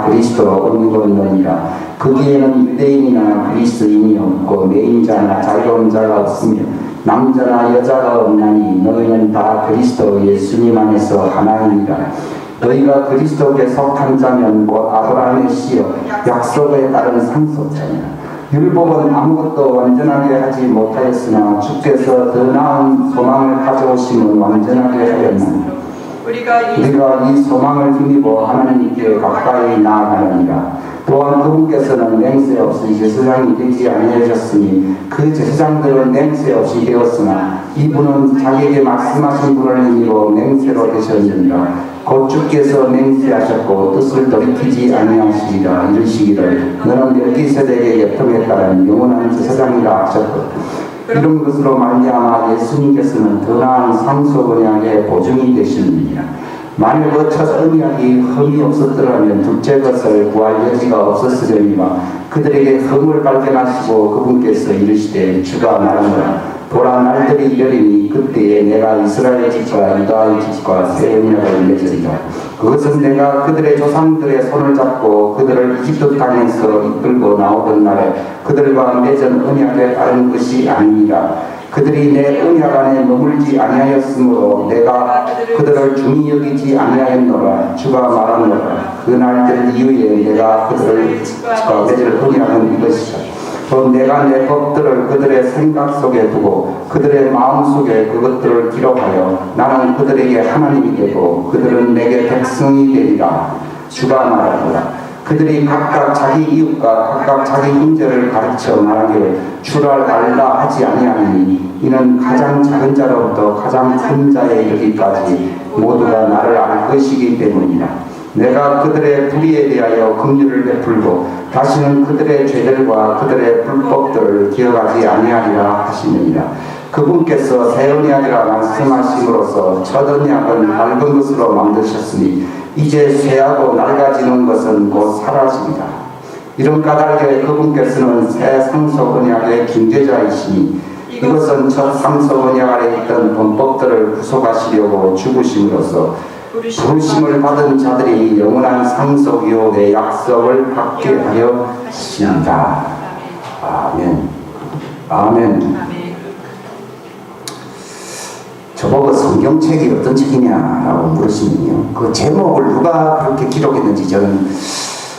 그리스도로 옮기고있느니라. 거기에는 유대인이나 그리스인이 없고 내인자나 자유로운 자가 없으며 남자나 여자가 없나니 너희는 다 그리스도 예수님 안에서 하나이니라. 너희가 그리스도께 속한 자면 곧 아브라함의 씨여 약속에 따른 상속자니라. 율법은 아무것도 완전하게 하지 못하였으나 주께서 더 나은 소망을 가져오심은 완전하게 하였나니 우리가 이 소망을 힘입어 하나님께 가까이 나아가느니라. 또한 그분께서는 맹세 없이 제사장이 되지 아니하셨으니 그 제사장들은 맹세 없이 되었으나 이분은 자기에게 말씀하신 분을 힘입어 맹세로 되셨느니라. 곧 주께서 맹세하셨고 뜻을 돌이키지 아니하시리라. 이르시기를 너는 멜기세덱의 계통에 따른 영원한 제사장이라 하셨거든. 이런 것으로 말미암아 예수님께서는 더 나은 상속 언약의 보증이 되시느니라. 만일 그 첫 언약이 흠이 없었더라면 둘째 것을 구할 여지가 없었으려니와 그들에게 흠을 발견하시고 그분께서 이르시되 주가 말하노라. 보라 날들이 이르리니 그때에 내가 이스라엘 집과 유다의 집과 새 언약을 맺으리라. 그것은 내가 그들의 조상들의 손을 잡고 그들을 이집트 땅에서 이끌고 나오던 날에 그들과 맺은 언약에 따른 것이 아니니라. 그들이 내 언약 안에 머물지 아니하였으므로 내가 그들을 중히 여기지 아니하였노라. 주가 말하노라. 그 날들 이후에 내가 그들을 맺을 언약은 이것이다. 또 내가 내 법들을 그들의 생각 속에 두고 그들의 마음 속에 그것들을 기록하여 나는 그들에게 하나님이 되고 그들은 내게 백성이 되리라. 주가 말하노라. 그들이 각각 자기 이웃과 각각 자기 형제를 가르쳐 말하기를 주를 알라 하지 아니하니 이는 가장 작은 자로부터 가장 큰 자에 이르기까지 모두가 나를 알 것이기 때문이라. 내가 그들의 불의에 대하여 긍휼을 베풀고 다시는 그들의 죄들과 그들의 불법들을 기억하지 아니하리라 하시느니라. 그분께서 새 언약이라 말씀하심으로써 첫 언약은 낡은 것으로 만드셨으니 이제 쇠하고 낡아지는 것은 곧 사라집니다. 이런 까닭에 그분께서는 새 상속 언약의 중재자이시니 이것은 첫 상속 언약 아래 있던 범법들을 구속하시려고 죽으심으로써 부르심을 받은 자들이 영원한 상속 유업의 약속을 받게 하려 하신다. 아멘. 아멘. 저보고 성경책이 어떤 책이냐라고 물으시면요, 그 제목을 누가 그렇게 기록했는지 저는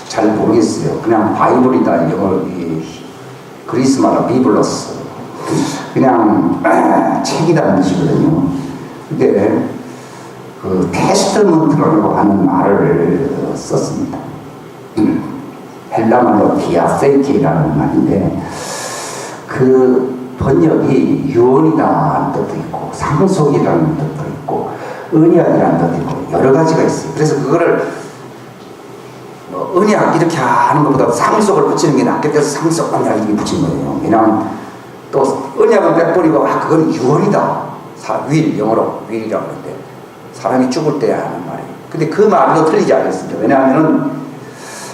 잘 모르겠어요. 그냥 바이블이다, 영어 그리스 말로 비블러스, 그냥 책이라는 뜻이거든요. 근데 그 테스트먼트라고 하는 말을 썼습니다. 헬라 말로 디아세이티라는 말인데 그 번역이 유언이라는 뜻도 있고 상속이라는 뜻도 있고 언약이라는 뜻도 있고 여러 가지가 있어요. 그래서 그거를 언약 이렇게 하는 것보다 상속을 붙이는 게 낫겠다 해서 상속 언약 이렇게 붙인 거예요. 왜냐하면 또 언약은 빼버리고 그건 유언이다. 윌, 영어로 윌이라고 하는데 사람이 죽을 때 하는 말이에요. 근데 그 말도 틀리지 않았습니다. 왜냐하면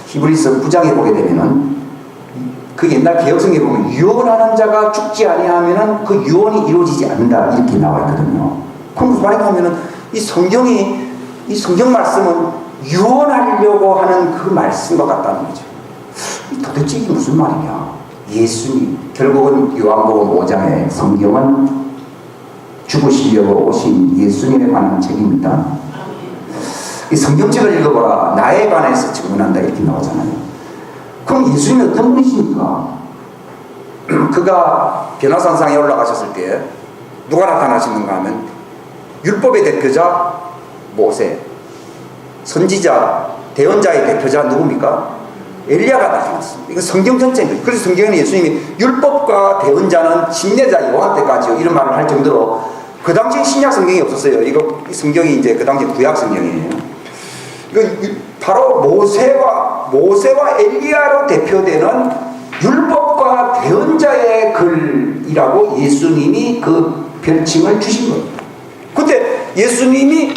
히브리서 9장에 보게 되면은 그 옛날 개혁성에 보면 유언하는 자가 죽지 아니하면은 그 유언이 이루어지지 않는다 이렇게 나와 있거든요. 그럼 무슨 말인가 하면은 이 성경 말씀은 유언하려고 하는 그 말씀과 같다는 거죠. 도대체 이게 무슨 말이냐? 예수님, 결국은 요한복음 5장의 성경은 죽으시려고 오신 예수님에 관한 책입니다. 이 성경책을 읽어보라. 나에 관해서 증언한다 이렇게 나오잖아요. 그럼 예수님이 어떤 분이십니까? 그가 변화산상에 올라가셨을 때 누가 나타나시는가 하면 율법의 대표자 모세, 선지자, 대언자의 대표자 누굽니까? 엘리야가 나타났습니다. 이건 성경 전체입니다. 그래서 성경에는 예수님이 율법과 대언자는 침례자 요한 때까지요 이런 말을 할 정도로 그 당시 신약 성경이 없었어요. 이 성경이 이제 그 당시 구약 성경이에요. 이거 바로 모세와 엘리야로 대표되는 율법과 대언자의 글이라고 예수님이 그 별칭을 주신 거예요. 근데 예수님이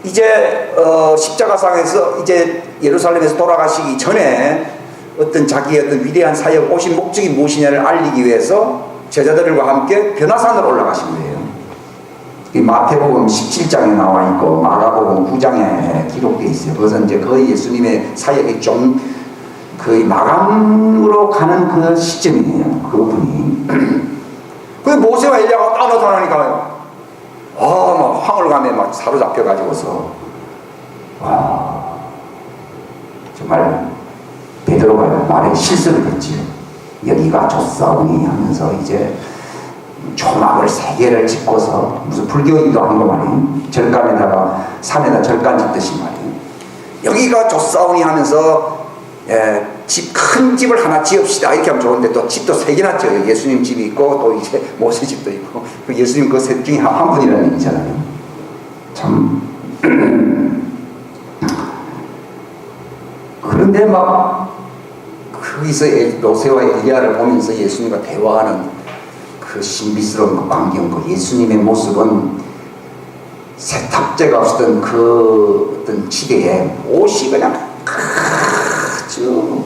이제 십자가상에서 이제 예루살렘에서 돌아가시기 전에 어떤 자기의 어떤 위대한 사역 오신 목적이 무엇이냐를 알리기 위해서 제자들과 함께 변화산으로 올라가신 거예요. 이 마태복음 17장에 나와 있고 마가복음 9장에 기록되어 있어요. 그것은 이제 거의 예수님의 사역이 좀 거의 마감으로 가는 그 시점이에요. 그분이. 그 모세와 엘리야가 딱 나타나니까 막 황홀감에 막 사로잡혀 가지고서 정말 베드로가 말에 실수를 했지. 여기가 좋사오니 하면서 이제 초막을 3개를 짓고서 무슨 불교인도 아니고 말이에요. 절간에다가 산에다 절간 짓듯이 말이에요. 여기가 좋사오니 하면서 큰 집을 하나 지읍시다 이렇게 하면 좋은데 또 집도 3개나 지어요. 예수님 집이 있고 또 이제 모세 집도 있고 예수님 그 셋 중에 한 분이라는 얘기잖아요. 참 그런데 막 거기서 모세와 엘리야를 보면서 예수님과 대화하는 그 신비스러운 그 광경, 그 예수님의 모습은 세탁제가 없었던 그 어떤 시대에 옷이 그냥 아주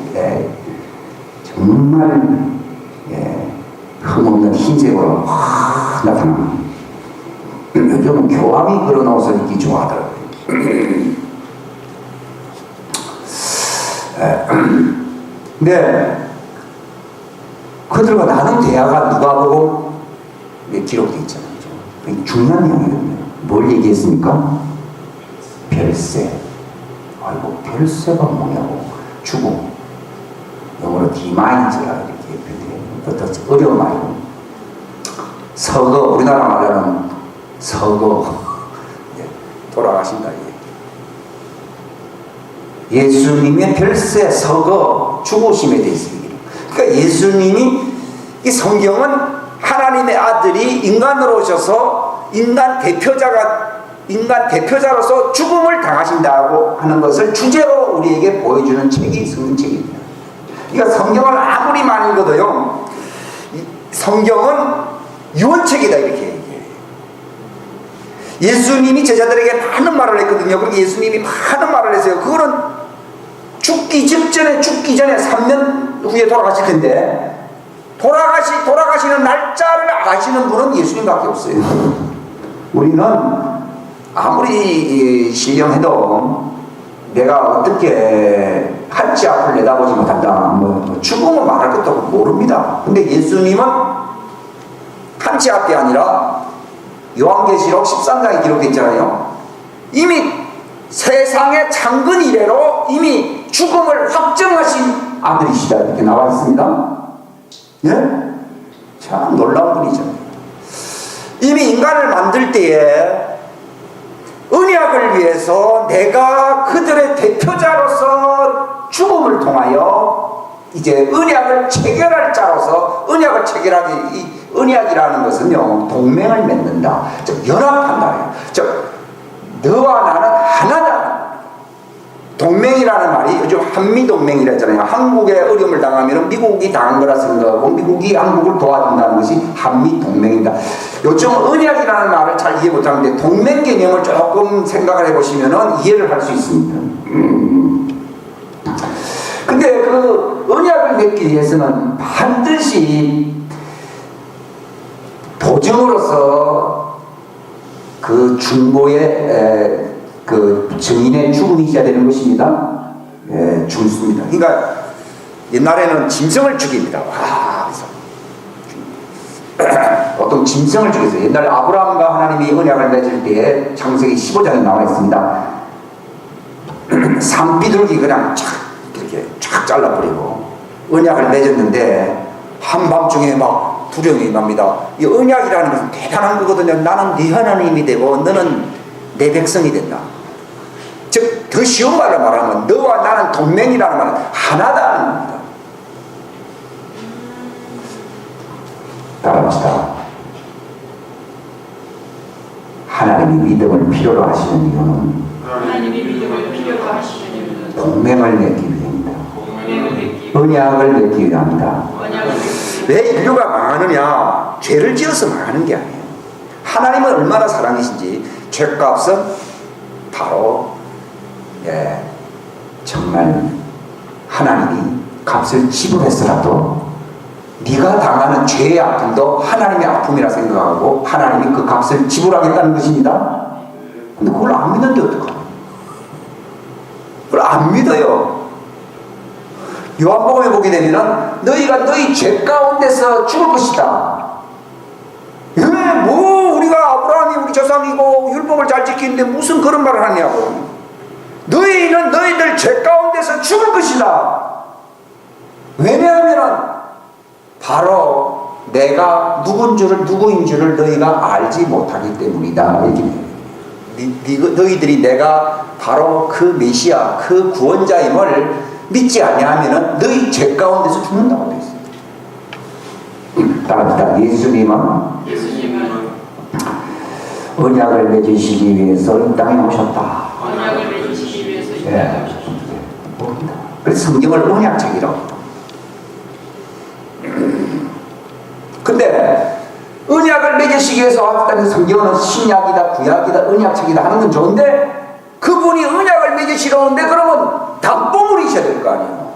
정말 흠없는 흰색으로 확 나타납니다. 요즘은 교황이 그런 옷을 입기 좋아하더라고요. 근데 그들과 나눈 대화가 누가복음에 기록되어 있잖아요. 중요한 내용이거든요. 뭘 얘기했습니까? 별세. 아이고 별세가 뭐냐고. 죽음. 영어로 디마인즈라 이렇게 표현해요. 어려운 말이고. 서거, 우리나라 말하는 서거. 돌아가신다. 예수님의 별세, 서거, 죽으심에 대해서 얘기해요. 그러니까 예수님이 이 성경은 하나님의 아들이 인간으로 오셔서 인간 대표자로서 죽음을 당하신다고 하는 것을 주제로 우리에게 보여주는 책이 성경책입니다. 그러니까 성경을 아무리 많이 읽어도요, 성경은 유언책이다 이렇게 얘기해요. 예수님이 제자들에게 많은 말을 했거든요. 그리고 예수님이 많은 말을 했어요. 그거는 죽기 전에 3년 후에 돌아가실 텐데 돌아가시는 날짜를 아시는 분은 예수님밖에 없어요. 우리는 아무리 신령해도 내가 어떻게 한치 앞을 내다보지 못한다. 죽음은 말할 것도 모릅니다. 근데 예수님은 한치 앞이 아니라 요한계시록 13장에 기록되어 있잖아요. 이미 세상의 창건 이래로 이미 죽음을 확정하신 아들이시다 이렇게 나와 있습니다. 예? 참 놀라운 분이죠. 이미 인간을 만들 때에 언약을 위해서 내가 그들의 대표자로서 죽음을 통하여 이제 언약을 체결할 자로서 언약을 체결하기, 이 언약이라는 것은요 동맹을 맺는다, 즉 연합한다, 즉 너와 나는 하나다. 동맹이라는 말이 요즘 한미동맹이라 했잖아요. 한국에 어려움을 당하면 미국이 당한 거라 생각하고 미국이 한국을 도와준다는 것이 한미동맹입니다. 요즘 언약이라는 말을 잘 이해 못하는데 동맹 개념을 조금 생각을 해보시면 이해를 할 수 있습니다. 근데 그 언약을 맺기 위해서는 반드시 도정으로서 그 중보의 그 증인의 죽음이 있어야 되는 것입니다. 죽습니다. 그러니까 옛날에는 짐승을 죽입니다. 보통 짐승을 죽였어요. 옛날에 아브라함과 하나님이 언약을 맺을 때에 창세기 15장에 나와 있습니다. 산비둘기 그냥 이렇게 쫙 잘라버리고 언약을 맺었는데 한밤중에 막 두려움이 임합니다. 이 언약이라는 것은 대단한 거거든요. 나는 네 하나님이 되고 너는 내 백성이 된다. 즉 더 쉬운 말로 말하면 너와 나는 동맹이라는 말은 하나다는 겁니다. 따라합시다. 하나님이 믿음을 필요로 하시는 이유는 동맹을 맺기 위함입니다. 언약을 맺기 위함입니다. 왜 인류가 망하느냐? 죄를 지어서 망하는 게 아니에요. 하나님은 얼마나 사랑이신지 죄값은 바로 정말 하나님이 값을 지불해서라도 네가 당하는 죄의 아픔도 하나님의 아픔이라 생각하고 하나님이 그 값을 지불하겠다는 것입니다. 근데 그걸 안 믿는데 어떡하나? 그걸 안 믿어요. 요한복음에 보게 되면 너희가 너희 죄 가운데서 죽을 것이다. 뭐 우리가 아브라함이 우리 조상이고 율법을 잘 지키는데 무슨 그런 말을 하냐고. 너희는 너희들 죄 가운데서 죽을 것이다. 왜냐하면 바로 내가 누구인 줄을 너희가 알지 못하기 때문이다. 너희들이 내가 바로 그 메시아, 그 구원자임을 믿지 아니하면 너희 죄 가운데서 죽는다고 되어 있습니다. 따릅니다. 예수님은 언약을 맺으시기 위해서 이 땅에 오셨다. 언약을 맺으시기 위해서 이 땅에 오셨다. 그래서 성경을 언약책이라고 합니다. 근데 언약을 맺으시기 위해서 왔다는 성경은 신약이다 구약이다 언약책이다 하는 건 좋은데 그분이 언약을 맺으시려는데 그러면 담보물이 있어야 될 거 아니에요.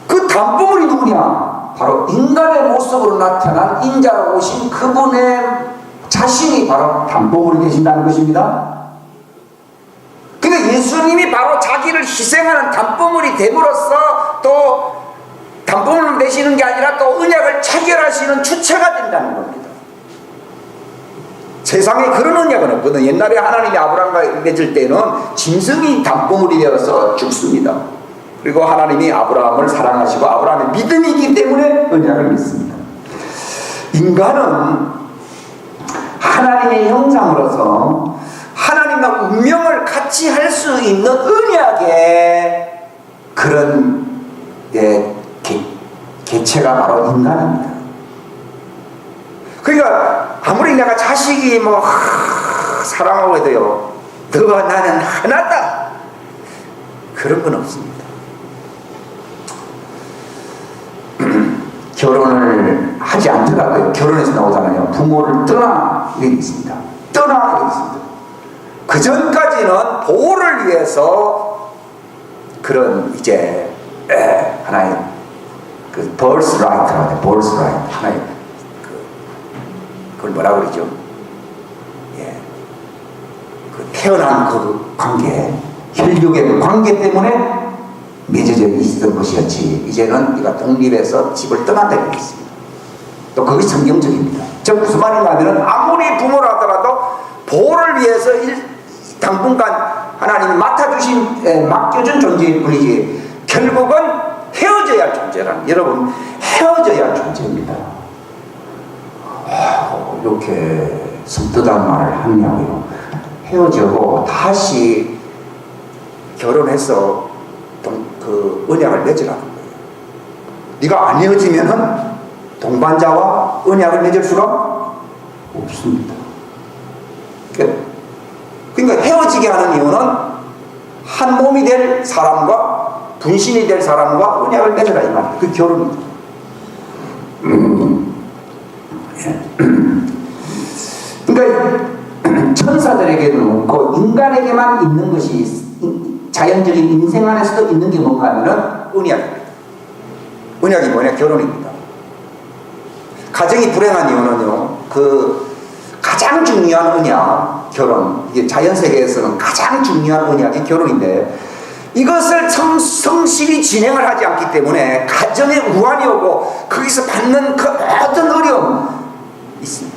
그 담보물이 누구냐? 바로 인간의 모습으로 나타난 인자로 오신 그분의 자신이 바로 담보물이 되신다는 것입니다. 그러니까 예수님이 바로 자기를 희생하는 담보물이 됨으로써 또 담보물을 내시는 게 아니라 또 언약을 체결하시는 주체가 된다는 겁니다. 세상에 그런 언약은 없거든. 옛날에 하나님이 아브라함과 맺을 때는 짐승이 담보물이 되어서 죽습니다. 그리고 하나님이 아브라함을 사랑하시고 아브라함의 믿음이 있기 때문에 언약을 믿습니다. 인간은 하나님의 형상으로서 하나님과 운명을 같이 할 수 있는 언약의 그런 개체가 바로 인간입니다. 그러니까 아무리 내가 자식이 사랑하고 해도요, 너와 나는 하나다, 그런 건 없습니다. 결혼을 하지 않더라도요, 결혼해서 나오잖아요, 부모를 떠나 이렇게 있습니다. 떠나 이렇게 있습니다. 그 전까지는 보호를 위해서 그런 이제 하나의 그 birthright, birthright 하나의 그걸 뭐라 그러죠? 그 태어난 그 관계, 혈육의 그 관계 때문에 맺어져 있었던 것이었지. 이제는 네가 독립해서 집을 떠난다고 했습니다. 또 그것이 성경적입니다. 즉 무슨 말인가 하면 아무리 부모라 하더라도 보호를 위해서 당분간 하나님이 맡겨준 존재일 뿐이지 결국은 헤어져야 할 존재란, 여러분 헤어져야 할 존재입니다. 이렇게 섬뜩한 말을 하냐고요. 헤어지고 다시 결혼해서 그 언약을 맺으라는 거예요. 네가 안 헤어지면은 동반자와 언약을 맺을 수가 없습니다. 그러니까 헤어지게 하는 이유는 한 몸이 될 사람과 분신이 될 사람과 언약을 맺으라 이 말이에요. 그 결혼입니다. 그러니까 천사들에게는 없고 인간에게만 있는 것이, 자연적인 인생 안에서도 있는 게 뭔가 하면은 언약입니다. 언약이 뭐냐? 결혼입니다. 가정이 불행한 이유는요, 그 가장 중요한 언약, 결혼. 이게 자연 세계에서는 가장 중요한 언약이 결혼인데 이것을 성실히 진행을 하지 않기 때문에 가정에 우환이 오고 거기서 받는 그 어떤 어려움 있습니다.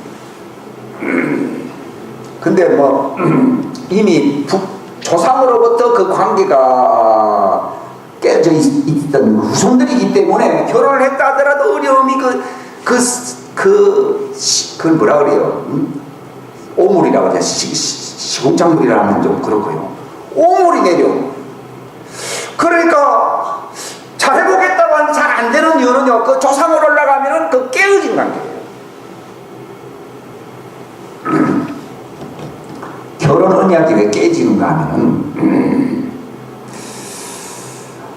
근데 이미 조상으로부터 그 관계가 깨져 있던 후손들이기 때문에 결혼을 했다 하더라도 어려움이 그걸 뭐라 그래요? 오물이라고 하죠. 시궁창물이라 하면 좀 그렇고요. 오물이 내려. 그러니까 잘해보겠다고 하는데 잘 안 되는 이유는요, 그 조상으로 올라가면은 그 깨어진 관계예요. 결혼 언약이 왜 깨지는가 하면은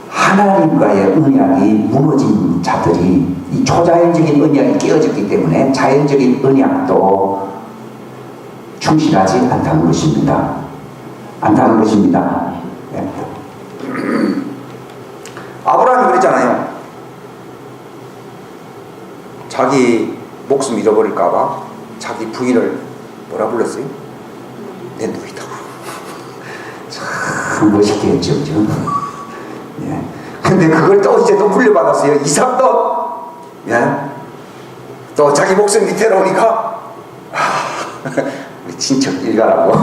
하나님과의 언약이 무너진 자들이 이 초자연적인 언약이 깨어졌기 때문에 자연적인 언약도 충실하지 않다는 것입니다. 않다는 것입니다. 아브라함이 그랬잖아요. 자기 목숨 잃어버릴까봐 자기 부인을 뭐라 불렀어요? 내 누이다. 참 멋있게 했죠, 그죠? 예. 근데 그걸 또 이제 또 물려받았어요. 이삭도. 예. 또 자기 목숨 밑에로오니까 우리 친척 일가라고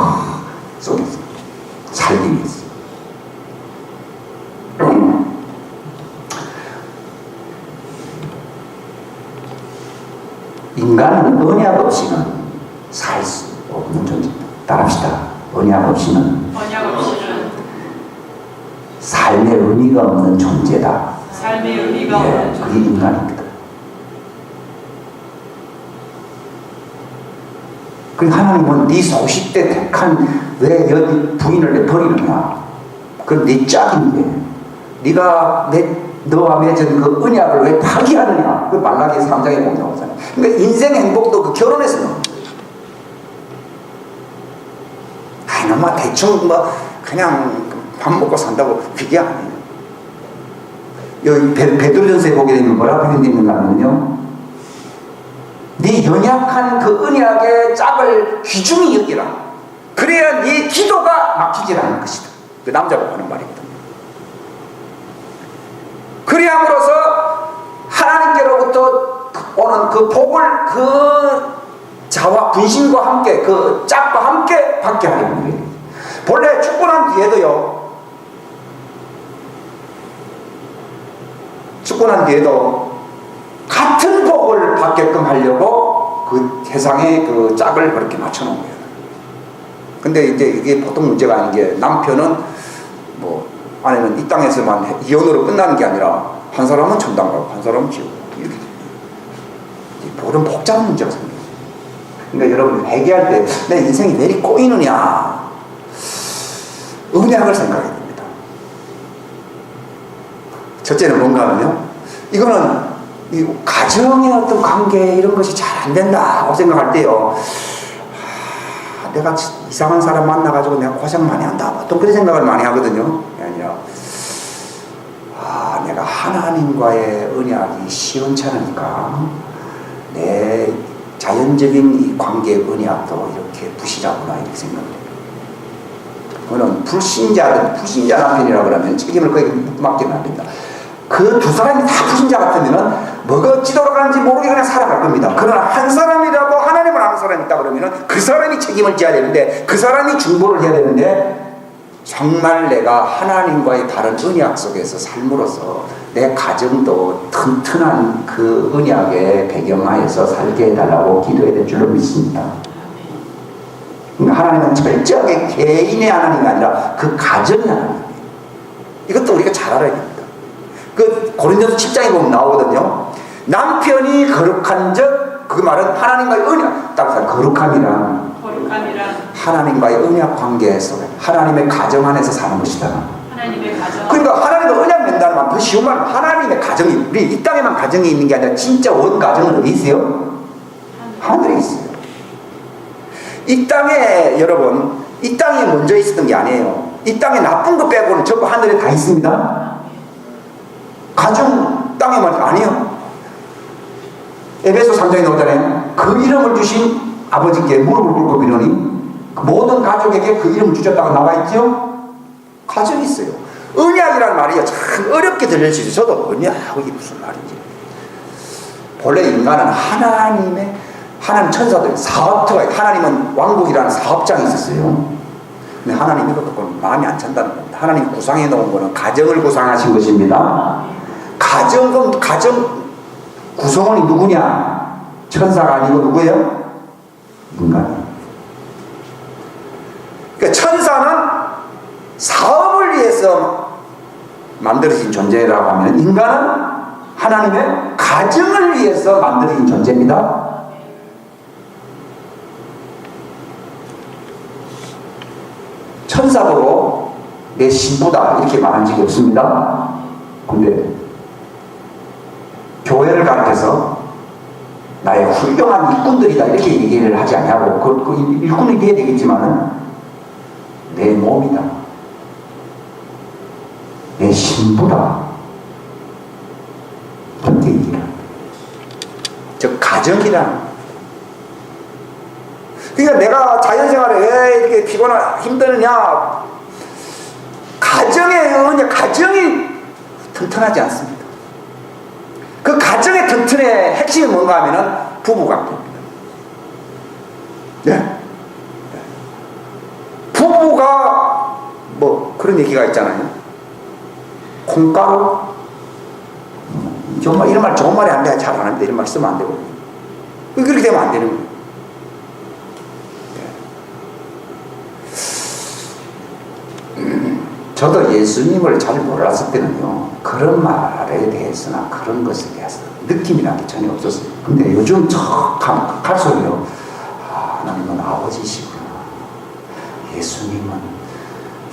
쏘겠어. 살기 위해서. 인간은 언약 없이는 살 수 없는 존재입니다. 따라합시다. 언약 없이는 언약 없이는 삶의 의미가 없는 존재다. 삶의 의미가 예, 없는 그게 존재. 인간입니다. 그 하나님은 네 소식때 택한 왜 여기 부인을 내 버리느냐? 그건 네 짝인데 네가 너와 맺은 그 언약을 왜 파기하느냐? 그 말라기 3장에 보면 나오잖아요. 그러니까 인생 행복도 그 결혼에서 나옵니다. 아니, 너무 대충 뭐 그냥 밥 먹고 산다고 그게 아니에요. 여기 베드로전서에 보게 되면 뭐라고 표현되어 있는가 하면요, 네 연약한 그 언약의 짝을 귀중히 여기라. 그래야 네 기도가 막히질 않을 것이다. 그 남자가 하는 말이거든요. 그리함으로써 하나님께로부터 오는 그 복을 그 자와 분신과 함께 그 짝과 함께 받게 하려는 거예요. 본래 죽고 난 뒤에도요, 죽고 난 뒤에도 같은 복을 받게끔 하려고 그 세상에 그 짝을 그렇게 맞춰놓은 거예요. 근데 이제 이게 보통 문제가 아닌 게, 남편은 뭐 아내는 이 땅에서만 이혼으로 끝나는 게 아니라 한 사람은 천당 가고 한 사람은 지옥 이렇게 모든 복잡한 문제가 생겨요. 그러니까 여러분 회개할 때 내 인생이 왜 이리 꼬이느냐, 언약을 생각해야 됩니다. 첫째는 뭔가 하면요, 이거는 이 가정의 어떤 관계 이런 것이 잘 안 된다고 생각할 때요, 내가 이상한 사람 만나가지고 내가 고생 많이 한다, 보통 그런 생각을 많이 하거든요. 그게 아니라 내가 하나님과의 언약이 시원찮으니까 내 자연적인 이 관계의 언약도 이렇게 부실하구나, 이렇게 생각해요. 그거는 불신자 남편이라고 그러면 책임을 거의 맡기면 안 된다. 그 두 사람이 다 불신자 같으면은 뭐가 어찌 돌아가는지 모르게 그냥 살아갈 겁니다. 그러나 한 사람이라도 하나님을 아는 사람이 있다 그러면은 그 사람이 책임을 져야 되는데, 그 사람이 중보를 해야 되는데, 정말 내가 하나님과의 다른 언약 속에서 삶으로써 내 가정도 튼튼한 그 언약의 배경하에서 살게 해달라고 기도해야 될 줄로 믿습니다. 그러니까 하나님은 철저하게 개인의 하나님이 아니라 그 가정의 하나님이에요. 이것도 우리가 잘 알아야 됩니다. 그 고린도서 10장에 보면 나오거든요. 남편이 거룩한 적, 그 말은 하나님과의 언약, 따라서 거룩함이란 하나님과의 언약 관계 속에 하나님의 가정 안에서 사는 것이다. 하나님의 가정. 그러니까 하나님과 언약 맺는다는 말, 더 쉬운 말은 하나님의 가정이, 우리 이 땅에만 가정이 있는 게 아니라 진짜 원 가정은 어디 있어요? 하늘에 있어요. 이 땅에, 여러분, 이 땅에 먼저 있었던 게 아니에요. 이 땅에 나쁜 거 빼고는 전부 하늘에 다 있습니다. 가정 땅에만 아니요. 에베소 3장에 나오잖아요. 그 이름을 주신 아버지께 무릎을 꿇고 비노니 그 모든 가족에게 그 이름을 주셨다고 나와 있죠. 가정이 있어요. 언약이라는 말이 참 어렵게 들릴 수 있어요. 저도 언약, 이게 무슨 말인지. 본래 인간은 하나님 천사들, 사업터가, 하나님은 왕국이라는 사업장이 있었어요. 근데 하나님이 그것도 마음이 안 찬다는 겁니다. 하나님 구상해 놓은 거는 가정을 구상하신 것입니다. 가정 구성원이 누구냐? 천사가 아니고 누구예요? 인간. 그러니까 천사는 사업을 위해서 만들어진 존재라고 하면, 인간은 하나님의 가정을 위해서 만들어진 존재입니다. 천사 보고 내 신부다 이렇게 말한 적이 없습니다. 근데 교회를 가르쳐서 나의 훌륭한 일꾼들이다 이렇게 얘기를 하지 않냐고. 그 일꾼이 돼야 되겠지만은 내 몸이다, 내 신부다, 그렇게 얘기를 합니다. 즉 가정이라는. 그러니까 내가 자연생활에 왜 이렇게 피곤하 힘드느냐? 가정이 튼튼하지 않습니다. 그 가정의 튼튼의 핵심이 뭔가 하면은 부부관계입니다. 네. 부부가 뭐 그런 얘기가 있잖아요. 콩가루? 정말 이런 말 좋은 말이 안 돼. 잘 안 하는데 이런 말 쓰면 안 되고. 그렇게 되면 안 되는 거예요. 저도 예수님을 잘 몰랐을 때는요, 그런 말에 대해서나 그런 것에 대해서 느낌이라는 게 전혀 없었어요. 근데 요즘 척 갈수록요, 하나님은 아버지시구나. 예수님은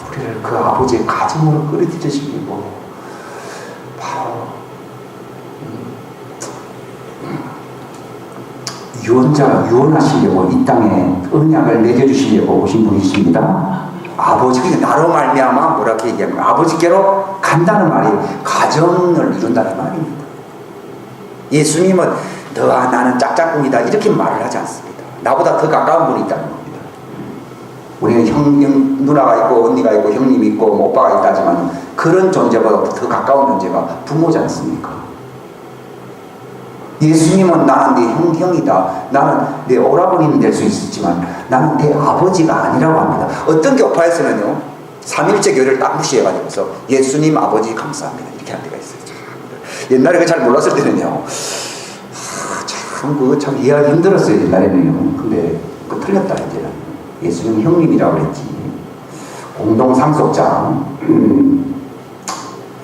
우리를 그 아버지의 가정으로 끌어들이시고, 바로 유언하시려고 이 땅에 언약을 맺어주시려고 오신 분이십니다. 아버지께 나로 말미암아 뭐라고 얘기하면 아버지께로 간다는 말이 가정을 이룬다는 말입니다. 예수님은 너와 나는 짝짝꿍이다 이렇게 말을 하지 않습니다. 나보다 더 가까운 분이 있다는 겁니다. 우리는 누나가 있고 언니가 있고 형님이 있고 오빠가 있다지만 그런 존재보다 더 가까운 존재가 부모지 않습니까? 예수님은 나는 네 형이다. 나는 내 오라버니는 될 수 있었지만 나는 내 아버지가 아니라고 합니다. 어떤 교파에서는요, 삼일째 교회를 딱 무시해가지고서 예수님 아버지 감사합니다 이렇게 하는 데가 있어요. 옛날에 그 잘 몰랐을 때는요, 참 이해하기 힘들었어요. 옛날에는요. 근데 그 틀렸다 이제는. 예수님 형님이라고 그랬지. 공동 상속자.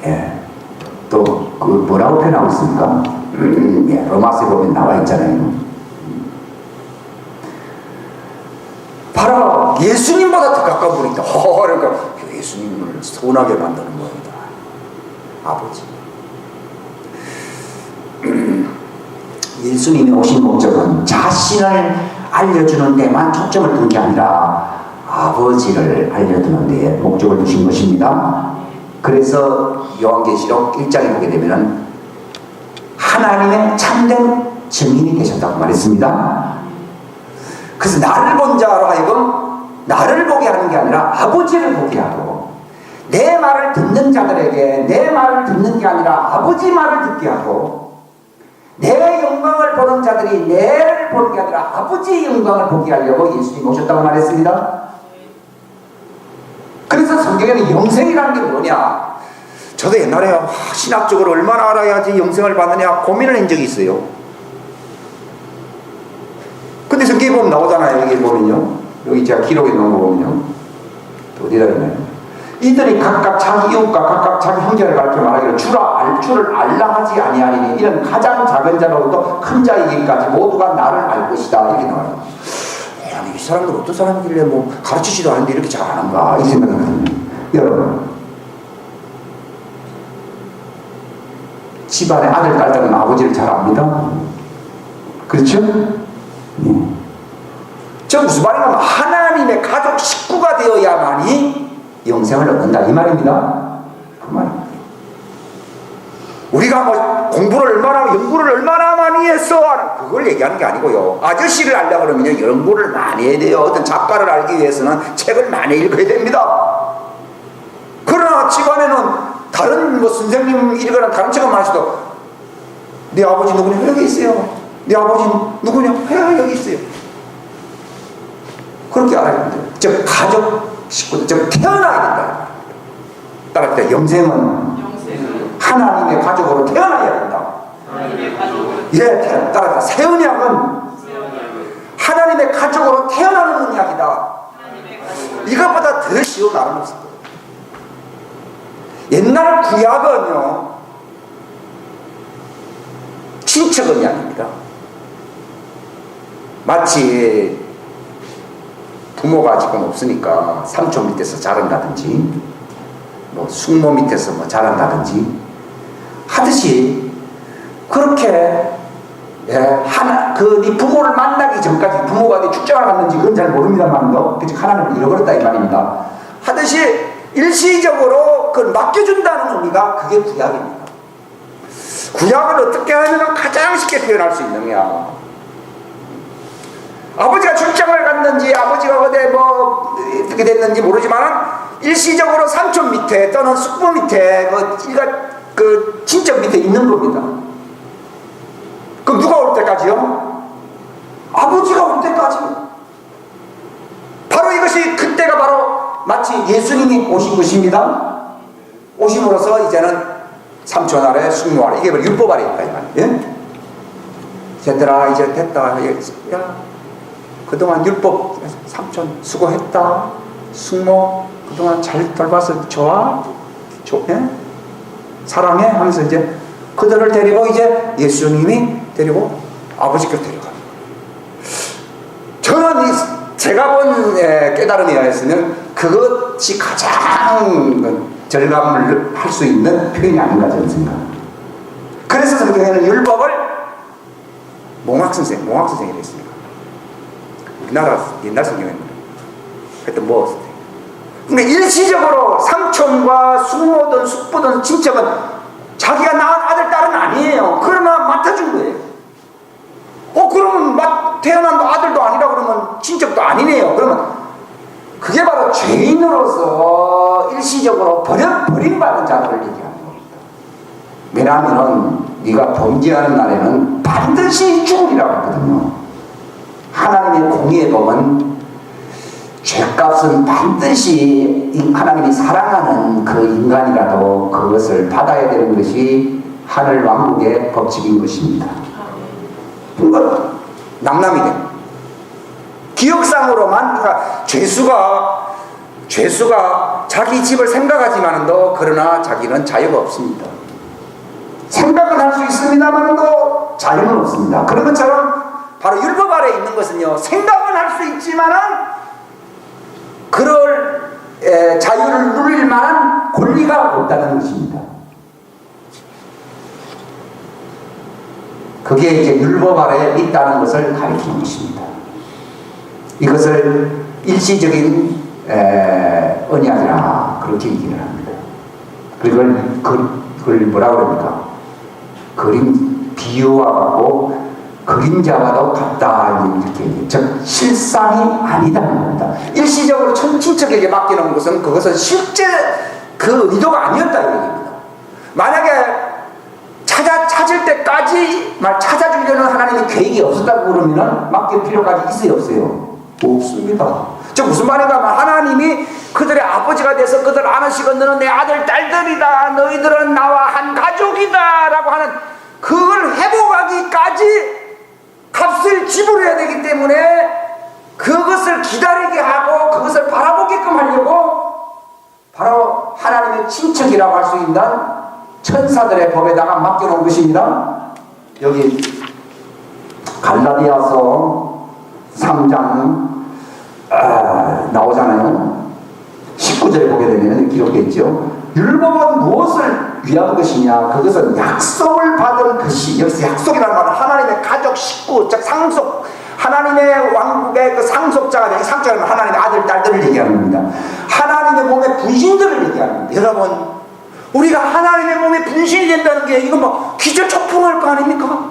예. 또 그 뭐라고 표현하고 있습니까? 예, 로마서에 보면 나와 있잖아요. 바로 예수님보다 더 가까운 분이 있다. 그러니까 예수님을 서운하게 만드는 모양이다. 아버지. 예수님이 오신 목적은 자신을 알려주는 데만 초점을 둔 게 아니라 아버지를 알려두는 데에 목적을 두신 것입니다. 그래서 요한계시록 1장에 보게 되면 하나님의 참된 증인이 되셨다고 말했습니다. 그래서 나를 본 자로 하여금 나를 보게 하는 게 아니라 아버지를 보게 하고, 내 말을 듣는 자들에게 내 말을 듣는 게 아니라 아버지 말을 듣게 하고, 내 영광을 보는 자들이 내를 보는 게 아니라 아버지의 영광을 보게 하려고 예수님이 오셨다고 말했습니다. 그래서 성경에는 영생이라는 게 뭐냐, 저도 옛날에 신학적으로 얼마나 알아야지 영생을 받느냐 고민을 한 적이 있어요. 근데 성경에 보면 나오잖아요. 여기 보면요, 여기 제가 기록에 넣은 거 보면요, 어디다 있나요? 이들이 각각 자기 이웃과 각각 자기 형제를 가르쳐 말하기를 주를 알라 하지 아니하리니 이런 가장 작은 자로부터 큰 자이기까지 모두가 나를 알 것이다 이렇게 나와요. 아니 이 사람들 어떤 사람이길래 뭐 가르치지도 않는데 이렇게 잘하는가 이 생각이 듭니다. 여러분, 집안에 아들 딸들은 아버지를 잘 압니다. 그렇죠? 저 무슨 말이냐면 하나님의 가족 식구가 되어야만이 영생을 얻는다 이 말입니다. 그 말입니다. 우리가 뭐 공부를 얼마나 연구를 얼마나 많이 했어 그걸 얘기하는 게 아니고요. 아저씨를 알려고 그러면 연구를 많이 해야 돼요. 어떤 작가를 알기 위해서는 책을 많이 읽어야 됩니다. 그러나 집안에는 다른 뭐 선생님 이러거나 다른 책을 많이 써도 네 아버지 누구냐? 여기 있어요. 네 아버지 누구냐? 여기 있어요. 그렇게 알아야 돼요. 즉 가족 식구들, 즉 태어나야 된다. 따라서 영생은 하나님의 가족으로 태어나야 된다. 예, 따라서 새 언약은 하나님의 가족으로 태어나는 언약이다. 이것보다 더 쉬운 말은 없을 거예요. 옛날 구약은요, 친척 언약입니다. 마치 부모가 지금 없으니까 삼촌 밑에서 자란다든지 뭐 숙모 밑에서 뭐 자란다든지 하듯이 그렇게 네 부모를 만나기 전까지 부모가 네 축적을 갔는지 그건 잘 모릅니다만도 그즉 하나님을 잃어버렸다 이 말입니다. 하듯이 일시적으로 그걸 맡겨준다는 의미가 그게 구약입니다. 구약을 어떻게 하면 가장 쉽게 표현할 수 있느냐, 아버지가 출장을 갔는지 아버지가 어디 뭐 어떻게 됐는지 모르지만 일시적으로 삼촌 밑에 또는 숙부 밑에 그 친척 밑에 있는 겁니다. 그럼 누가 올 때까지요? 아버지가 올 때까지. 바로 이것이 그때가 바로 마치 예수님이 오신 것입니다. 오심으로써 이제는 삼촌 아래 숙모 아래 이게 바로 율법 아래 있다 이 말이에요. 얘들아 이제 됐다. 야 그동안 율법 삼촌 수고했다. 숙모 그동안 잘 돌봐서 좋아? 예? 사랑해? 하면서 이제 그들을 데리고 이제 예수님이 데리고 아버지께로 데려갑니다. 저는 제가 본 깨달음에 의해서는 그것이 가장 절감을 할 수 있는 표현이 아닌가 저는 생각합니다. 그래서 성경에는 율법을 몽학선생이 됐습니다. 우리나라 옛날 성경에는 하여튼 뭐 그러니까 일시적으로 삼촌과 숙모든 숙부든 친척은 자기가 낳은 아들 딸은 아니에요. 그러나 맡아준 거예요. 그러면 태어난 아들도 아니라 그러면 친척도 아니네요. 그러면 그게 바로 죄인으로서 일시적으로 버림받은 자들을 얘기하는 겁니다. 왜냐하면 네가 범죄하는 날에는 반드시 죽으리라고 했거든요. 하나님의 공의의 법은 죄값은 반드시 하나님이 사랑하는 그 인간이라도 그것을 받아야 되는 것이 하늘 왕국의 법칙인 것입니다. 그건 낭남이 돼. 기억상으로만 그러니까 죄수가 자기 집을 생각하지만도 그러나 자기는 자유가 없습니다. 생각은 할 수 있습니다만도 자유는 없습니다. 그런 것처럼 바로 율법 아래 있는 것은요 생각은 할 수 있지만은 그럴 자유를 누릴 만한 권리가 없다는 것입니다. 그게 이제 율법 아래에 있다는 것을 가리키는 것입니다. 이것을 일시적인 언약이라 그렇게 얘기를 합니다. 그걸 뭐라고 그럽니까? 비유와 같고 그림자와도 같다 이렇게 얘기해요. 즉 실상이 아니다는 겁니다. 일시적으로 친척에게 맡기는 것은 그것은 실제 그 의도가 아니었다 이 얘기입니다. 만약에 찾을 때까지 찾아주려는 하나님의 계획이 없었다고 그러면 맡길 필요까지 있어요 없어요? 없습니다. 즉 무슨 말인가 하면 하나님이 그들의 아버지가 돼서 그들 안으시고 너는 내 아들 딸들이다 너희들은 나와 한 가족이다 라고 하는 그걸 회복하기까지 값을 지불해야 되기 때문에 그것을 기다리게 하고 그것을 바라보게끔 하려고 바로 하나님의 친척이라고 할 수 있는 천사들의 법에다가 맡겨놓은 것입니다. 여기 갈라디아서 3장 나오잖아요. 19절에 보게 되면 기록되어 있죠. 율법은 무엇을 위한 것이냐? 그것은 약속을 받은 것이 여기서 약속이라는 말은 하나님의 가족 식구 즉 상속 하나님의 왕국의 그 상속자가 되는 상속자는 하나님의 아들 딸들을 얘기하는 겁니다. 하나님의 몸의 분신들을 얘기하는 겁니다. 여러분 우리가 하나님의 몸에 분신이 된다는 게 이거 뭐 기저초풍할 거 아닙니까?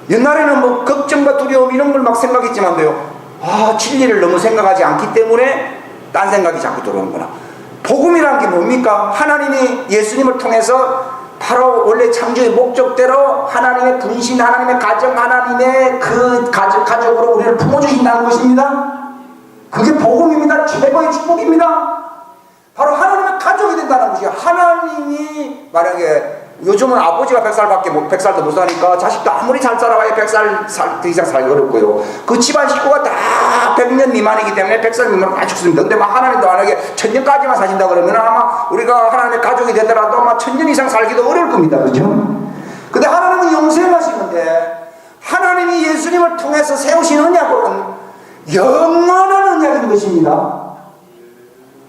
옛날에는 뭐 걱정과 두려움 이런 걸 막 생각했지만요. 진리를 너무 생각하지 않기 때문에 딴 생각이 자꾸 들어오는구나. 복음이란 게 뭡니까? 하나님이 예수님을 통해서 바로 원래 창조의 목적대로 하나님의 분신, 하나님의 가정, 하나님의 그 가족으로 우리를 품어주신다는 것입니다. 그게 복음입니다. 최고의 축복입니다. 바로 하나님의 가족이 된다는 것이에요. 하나님이 만약에 요즘은 아버지가 100살도 못 사니까 자식도 아무리 잘 살아봐야 100살 이상 살기 어렵고요. 그 집안 식구가 다 100년 미만이기 때문에 100살 미만은 다 죽습니다. 근데 막 하나님도 만약에 1000년까지만 사신다 그러면 아마 우리가 하나님의 가족이 되더라도 아마 1000년 이상 살기도 어려울 겁니다. 그죠? 근데 하나님은 영생하시는데 하나님이 예수님을 통해서 세우신 언약은 영원한 언약인 것입니다.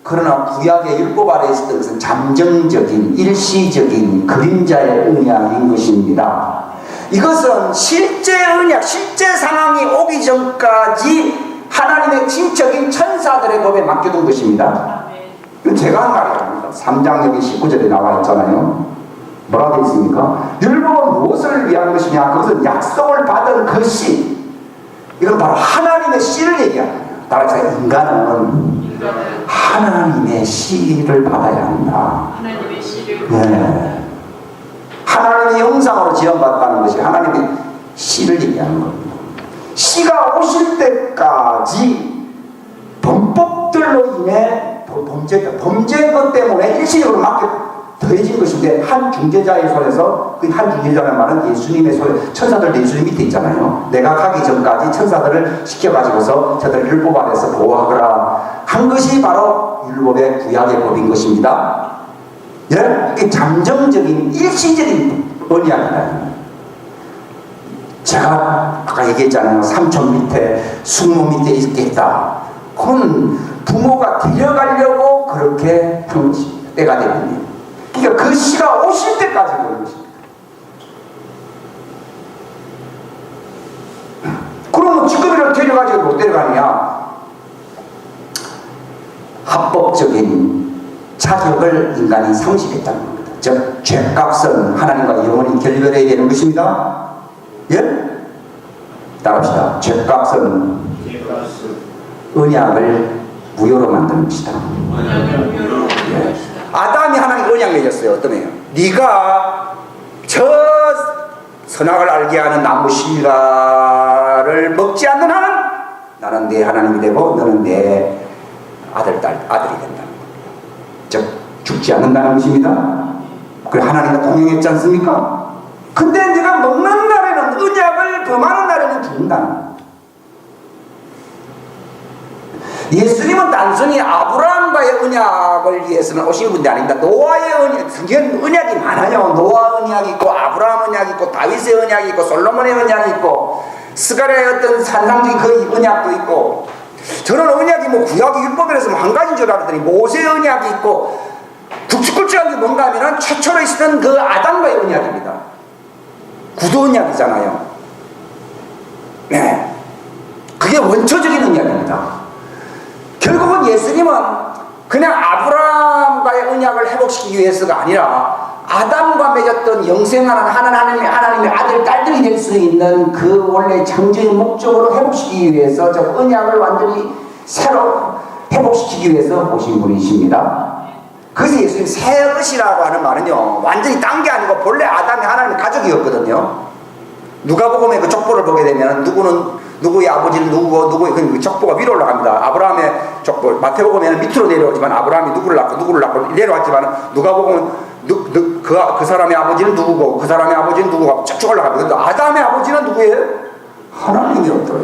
그러나 구약의 율법 아래에 있었던 것은 잠정적인 일시적인 그림자의 언약인 것입니다. 이것은 실제 언약, 실제 상황이 오기 전까지 하나님의 친척인 천사들의 법에 맡겨둔 것입니다. 이건 제가 한 말이 아닙니다. 3장 여기 19절에 나와 있잖아요. 뭐라고 되어 있습니까? 율법은 무엇을 위한 것이냐? 그것은 약속을 받은 것이 이건 바로 하나님의 씨를 얘기하는 거예요. 따라서 인간은 하나님의 씨를 받아야 한다. 하나님의 씨를 네. 하나님의 형상으로 지원받다는 것이 하나님의 씨를 얘기하는 겁니다. 씨가 오실 때까지 범법들로 인해 범죄 것 때문에 일시적으로 맡겨 더해진 것인데 한 중재자의 손에서 그 한 중재자라는 말은 예수님의 손에 천사들 예수님 밑에 있잖아요. 내가 가기 전까지 천사들을 시켜가지고서 저들 율법 안에서 보호하거라 한 것이 바로 율법의 구약의 법인 것입니다. 이게 잠정적인 일시적인 언약이다. 제가 아까 얘기했잖아요. 삼촌 밑에 숙모 밑에 있겠다. 그건 부모가 데려가려고 그렇게 한 것입니다. 때가 되면. 그러니까 그 시가 오실 때까지 그런 것입니다. 그러면 지금이라도 데려가지고 못 데려가느냐? 합법적인 자격을 인간이 상실했다는 겁니다. 즉 죄값은 하나님과 영원히 결별해야 되는 것입니다. 예? 따라합시다. 죄값은 언약을 무효로 만드는 것이다. 예. 아담이 하나님 언약 맺었어요. 어떤 애요? 네가 저 선악을 알게 하는 나무 씨가를 먹지 않는 한은 나는 내 하나님이 되고 너는 내 아들이 된다는 겁니다. 즉 죽지 않는다는 것입니다. 그래 하나님과 동행했지 않습니까? 근데 네가 먹는 날에는 언약을 범하는 날에는 죽는다는 겁니다. 예수님은 단순히 아브라함과의 언약을 위해서는 오신 분이 아닙니다. 노아의 언약, 성경은 언약이 많아요. 노아 언약이 있고 아브라함 언약이 있고 다윗의 언약이 있고 솔로몬의 언약이 있고 스가랴의 어떤 산상적인 그 언약도 있고 저는 언약이 뭐 구약의 율법이라서 한 가지인 줄 알았더니 모세의 언약이 있고 굵직굵직한 게 뭔가 하면은 최초로 있었던 그 아담과의 언약입니다. 구도 언약이잖아요. 네. 그게 원초적인 언약입니다. 결국은 예수님은 그냥 아브라함과의 언약을 회복시키기 위해서가 아니라 아담과 맺었던 영생하는 하나님의 아들, 딸들이 될 수 있는 그 원래 창조의 목적으로 회복시키기 위해서 저 언약을 완전히 새로 회복시키기 위해서 오신 분이십니다. 그래서 예수님 새 것이라고 하는 말은요 완전히 딴 게 아니고 본래 아담이 하나님의 가족이었거든요. 누가복음의 그 족보를 보게 되면 누구의 아버지는 누구고 그 족보가 위로 올라갑니다. 아브라함의 족보 마태복음에는 밑으로 내려오지만 아브라함이 누구를 낳고 내려왔지만 누가복음은 그 사람의 아버지는 누구고 그 사람의 아버지는 누구고 쭉 올라갑니다. 근데 아담의 아버지는 누구예요? 하나님이었더라.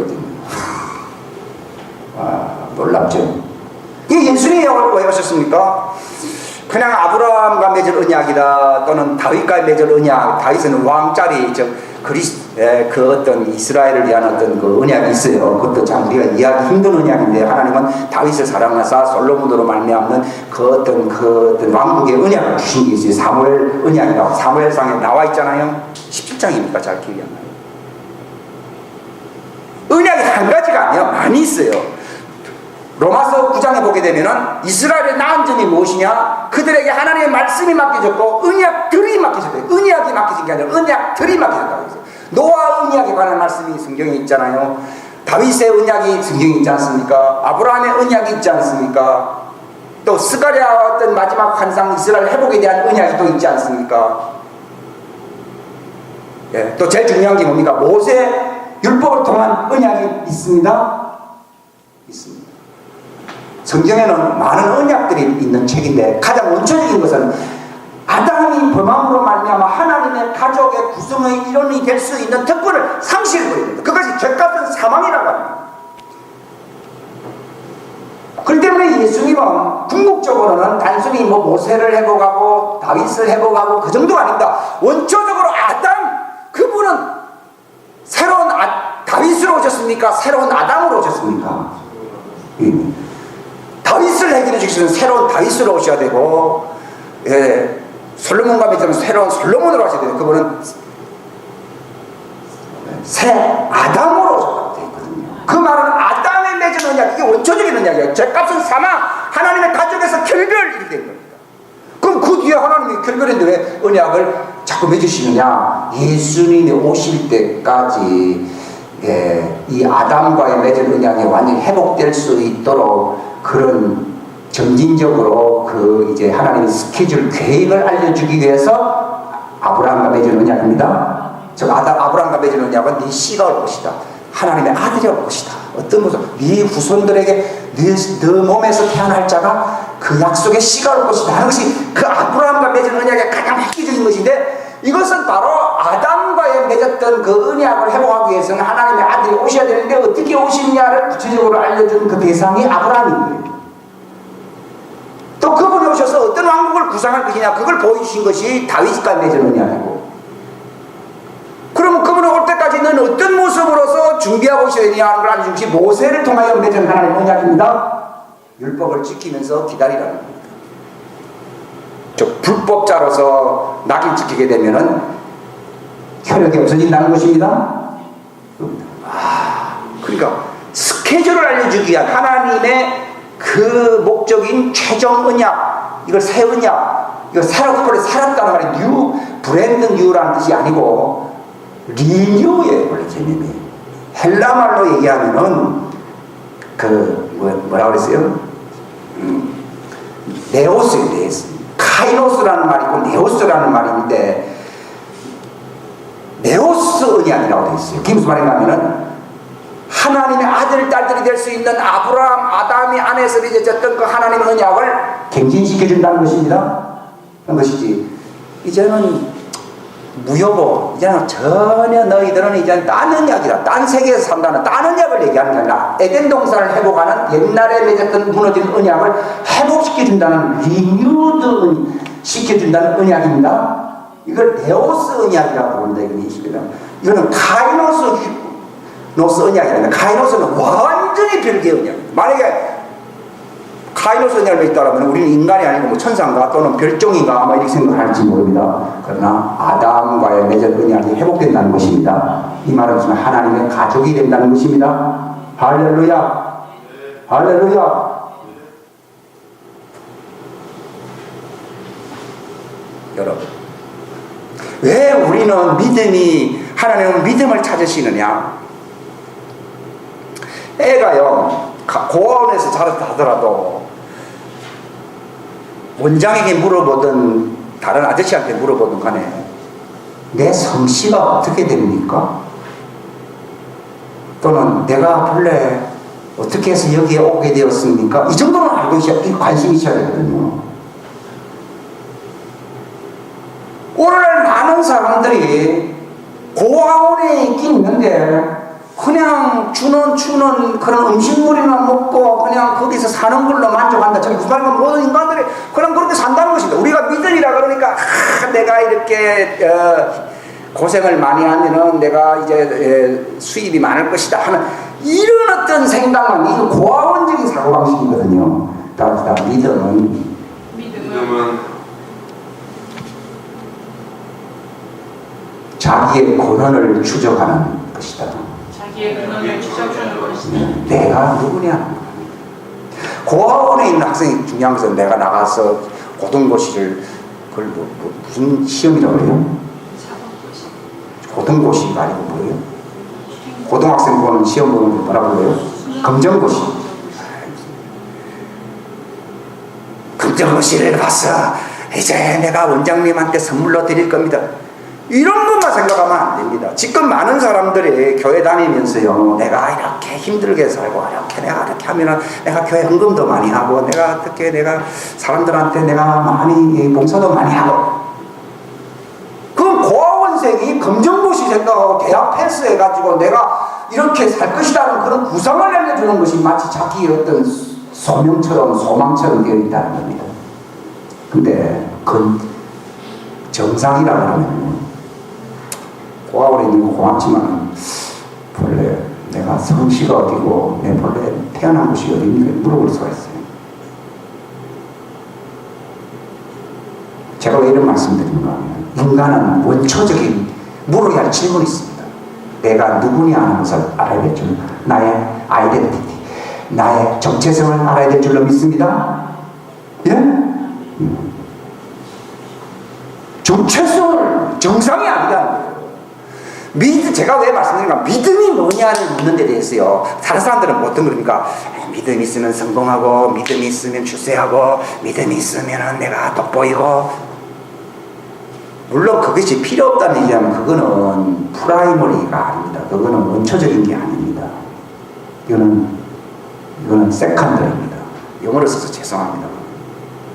놀랍죠. 이게 예수님이 왜 하셨습니까? 그냥 아브라함과 맺은 언약이다 또는 다윗과 맺은 언약, 다윗은 왕짜리 그 어떤 이스라엘을 위한 어떤 그 언약이 있어요. 그것도 참 우리가 이해하기 힘든 언약인데 하나님은 다윗을 사랑하사 솔로몬으로 말미암는 그 어떤 왕국의 언약을 주신 게 있어요. 사무엘 언약이라고 사무엘상에 나와 있잖아요. 17장이니까 잘 기억이 안 나요. 언약이 한 가지가 아니에요. 많이 있어요. 로마서 9장에 보게 되면은 이스라엘의 나은 점이 무엇이냐? 그들에게 하나님의 말씀이 맡겨졌고 언약들이 맡겨졌대요. 언약이 맡겨진 게 아니라 언약들이 맡겨졌다고 했어요. 노아 언약에 관한 말씀이 성경에 있잖아요. 다윗의 언약이 성경에 있지 않습니까? 아브라함의 언약이 있지 않습니까? 또 스가랴와 어떤 마지막 환상 이스라엘 회복에 대한 언약이 또 있지 않습니까? 예, 또 제일 중요한 게 뭡니까? 모세 율법을 통한 언약이 있습니다. 있습니다. 성경에는 많은 언약들이 있는 책인데 가장 원초적인 것은 아담이 범함으로 말미암아 하나님의 가족의 구성의 일원이 될 수 있는 특권을 상실해버립니다. 그것이 죄값은 사망이라고 합니다. 그렇기 때문에 예수님은 궁극적으로는 단순히 모세를 회복하고 다윗을 회복하고 그 정도가 아닙니다. 원초적으로 아담 그분은 새로운 다윗으로 오셨습니까? 새로운 아담으로 오셨습니까? 다윗을 해결해 주시는 새로운 다윗으로 오셔야 되고, 예, 솔로몬과 맺으면 새로운 솔로몬으로 하셔야 되고, 그분은 새 아담으로 오셨다고 되어 있거든요. 그 말은 아담의 맺은 언약, 이게 원초적인 언약이에요. 죄값은 사망, 하나님의 가족에서 결별 이렇게 된 겁니다. 그럼 그 뒤에 하나님이 결별했는데 왜 언약을 자꾸 맺으시느냐? 예수님이 오실 때까지 이 아담과의 맺은 언약이 완전히 회복될 수 있도록 그런 점진적으로 그 이제 하나님의 스케줄 계획을 알려주기 위해서 아브라함과 맺은 언약입니다. 즉 아브라함과 맺은 언약은 네 씨가 올 것이다. 하나님의 아들이 올 것이다. 어떤 모습? 네 후손들에게 네 몸에서 태어날 자가 그 약속의 씨가 올 것이다 하는 것이 그 아브라함과 맺은 언약의 가장 획기적인 것인데, 이것은 바로 아담과의 맺었던 그 언약을 회복하기 위해서는 하나님의 아들이 오셔야 되는데 어떻게 오시냐를 구체적으로 알려준 그 대상이 아브라함입니다. 또 그분이 오셔서 어떤 왕국을 구상할 것이냐 그걸 보여주신 것이 다윗과 맺은 언약이고, 그러면 그분이 올 때까지 는 어떤 모습으로서 준비하고 있어야 되냐 하는 걸 알려준 것이 모세를 통하여 맺은 하나님의 언약입니다. 율법을 지키면서 기다리라는 겁니다. 불법자로서 낙인 찍히게 되면은 혈육이 없어진다는 것입니다. 그러니까 스케줄을 알려주기 위한 하나님의 그 목적인 최종 언약, 이걸 새 언약, 이걸 새롭게 살았다는 말이 뉴, 브랜드 뉴라는 뜻이 아니고 리뉴의 원래 개념이 헬라말로 얘기하면은 뭐라 그랬어요? 네오스에 대해서 카이노스라는 말이 있고 네오스라는 말이 있는데, 네오스 언약이라고 되어 있어요. 그게 무슨 말인가 하면은 하나님의 아들, 딸들이 될 수 있는 아브라함, 아담이 안에서 맺어졌던 그 하나님의 언약을 갱신시켜준다는 것입니다. 그런 것이지, 이제는 무효고, 이제는 전혀 너희들은 이제는 딴 언약이다, 딴 세계에서 산다는 딴 언약을 얘기하는 게 아니라 에덴 동산을 회복하는 옛날에 맺었던 무너진 언약을 회복시켜준다는, 리뉴드 시켜준다는 언약입니다. 이걸 데오스 언약이라고 부른다. 이거는 카이노스 언약이 아니라, 카이노스는 완전히 별개의 언약. 만약에 카이노스 언약을 맺다라면 우리는 인간이 아니고 뭐 천사인가 또는 별종인가 아마 이렇게 생각할지 모릅니다. 그러나 아담과의 맺은 언약이 회복된다는 것입니다. 이 말은 무슨 하나님의 가족이 된다는 것입니다. 할렐루야, 할렐루야. 여러분, 왜 우리는 믿음이, 하나님은 믿음을 찾으시느냐? 애가요, 고아원에서 자랐다 하더라도 원장에게 물어보든 다른 아저씨한테 물어보든 간에 내 성씨가 어떻게 됩니까? 또는 내가 본래 어떻게 해서 여기에 오게 되었습니까? 이 정도는 알고 있어야, 관심이 있어야 되거든요. 오늘날 많은 사람들이 고아원에 있긴 있는데 그냥 주는 그런 음식물이나 먹고 그냥 거기서 사는 걸로 만족한다. 저기 무슨 말인가, 모든 인간들이 그냥 그렇게 산다는 것입니다. 우리가 믿으리라 그러니까 내가 이렇게 고생을 많이 하면은 내가 이제 수입이 많을 것이다 하는 이런 어떤 생각만, 이거 고아원적인 사고방식이거든요. 다 믿음은 자기의 권한을 추적하는 것이다. 자기의 근원을 추적하는 것이다. 내가 누구냐? 고아원에 있는 학생이 중요한 것은 내가 나가서 고등고시를, 그걸 무슨 시험이라고 해요? 고등고시가 아니고 뭐예요? 고등학생 보는 시험 보는 거 뭐라고 해요? 검정고시. 검정고시를 봤어. 이제 내가 원장님한테 선물로 드릴 겁니다. 이런 것만 생각하면 안 됩니다. 지금 많은 사람들이 교회 다니면서요, 내가 이렇게 힘들게 살고, 내가 이렇게 하면은 내가 교회 헌금도 많이 하고, 내가 어떻게 내가 사람들한테 내가 많이 봉사도 많이 하고, 그건 고아원생이 검정고시 생각하고 대학 패스해가지고 내가 이렇게 살 것이라는 그런 구상을 알려주는 것이 마치 자기의 어떤 소명처럼, 소망처럼 되어 있다는 겁니다. 근데 그건 정상이라고 하면, 고아원에 있는 거 고맙지만 본래 내가 성씨가 어디고 내 본래 태어난 곳이 어디인가 물어볼 수가 있어요. 제가 왜 이런 말씀드리는가 하면, 인간은 원초적인 물어야 할 질문이 있습니다. 내가 누구냐 하는 것을 알아야 될 줄, 나의 아이덴티티, 나의 정체성을 알아야 될 줄로 믿습니다. 예? 정체성을, 정상이 아니다. 제가 왜 말씀드리는가, 믿음이 뭐냐를 묻는 데 대해서요, 다른 사람들은 어떤 겁니까? 믿음이 있으면 성공하고, 믿음이 있으면 출세하고, 믿음이 있으면 내가 돋보이고. 물론 그것이 필요 없다는 얘기하면 그거는 프라이머리가 아닙니다. 그거는 원초적인 게 아닙니다. 이거는 세컨더리입니다. 영어로 써서 죄송합니다.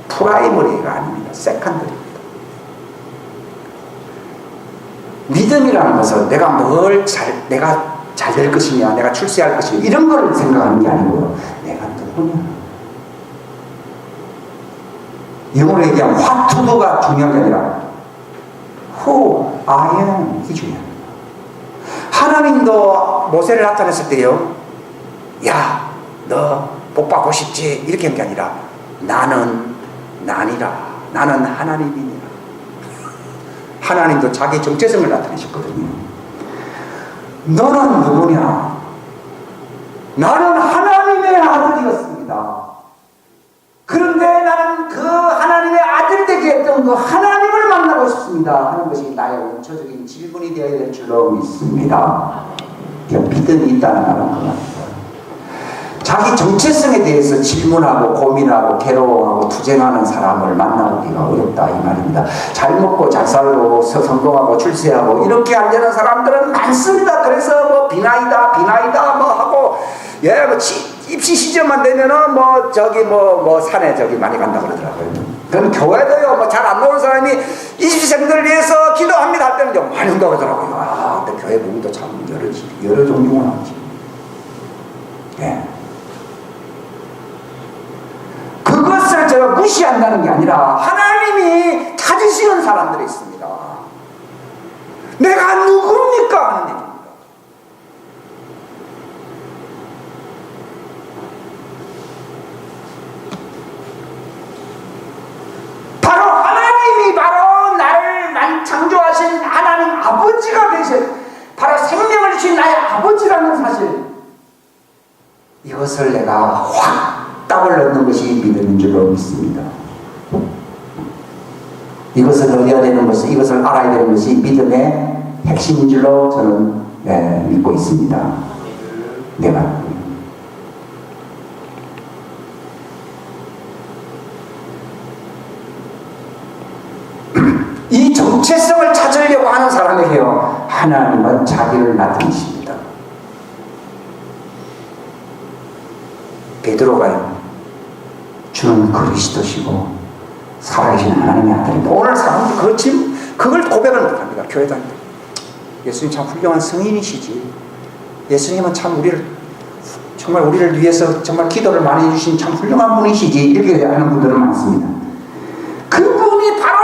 프라이머리가 아닙니다. 세컨더리입니다. 믿음이라는 것은 내가 잘 될 것이냐, 내가 출세할 것이냐, 이런 걸 생각하는 게 아니고요. 내가 누구냐. 영어로 얘기하면 what to do가 중요한 게 아니라 who I am 이 중요합니다. 하나님도 모세를 나타냈을 때요, 야, 너 복 받고 싶지? 이렇게 한 게 아니라 나는 나니라. 나는 하나님이니라. 하나님도 자기 정체성을 나타내셨거든요. 너는 누구냐? 나는 하나님의 아들이었습니다. 그런데 나는 그 하나님의 아들 되게 했던 그 하나님을 만나고 싶습니다 하는 것이 나의 원초적인 질문이 되어야 될 줄로 믿습니다. 믿음이 있다는 겁니다. 자기 정체성에 대해서 질문하고 고민하고 괴로워하고 투쟁하는 사람을 만나기가 어렵다 이 말입니다. 잘 먹고 잘 살고 성공하고 출세하고 이렇게 하려는 사람들은 많습니다. 그래서 뭐 비나이다 뭐 하고, 예, 뭐 입시 시점만 되면은 뭐 산에 저기 많이 간다고 그러더라고요. 그럼 교회도요, 뭐 잘 안 나오는 사람이 입시생들을 위해서 기도합니다 할 때는 좀 많이 온다고 그러더라고요. 아, 근데 교회 부분도 참 여러 종류가 나오지. 예. 그것을 제가 무시한다는 게 아니라 하나님이 찾으시는 사람들이 있습니다. 내가 누굽니까? 하는 얘기입니다. 바로 하나님이 바로 나를 창조하신 하나님 아버지가 되신, 바로 생명을 주신 나의 아버지라는 사실, 이것을 내가 확 답을 얻는 것이 믿음인 줄로 믿습니다. 이것을 얻어야 되는 것이, 이것을 알아야 되는 것이 믿음의 핵심인 줄로 저는 믿고 있습니다. 내가 이 정체성을 찾으려고 하는 사람에게요, 하나님은 자기를 나타내십니다. 베드로가요, 주는 그리스도시고 살아계신 하나님의 아들입니다. 오늘 사람들 그걸 고백을 못합니다. 교회 다닐 때 예수님 참 훌륭한 성인이시지, 예수님은 참 정말 우리를 위해서 정말 기도를 많이 해주신 참 훌륭한 분이시지, 이렇게 하는 분들은 많습니다. 그분이 바로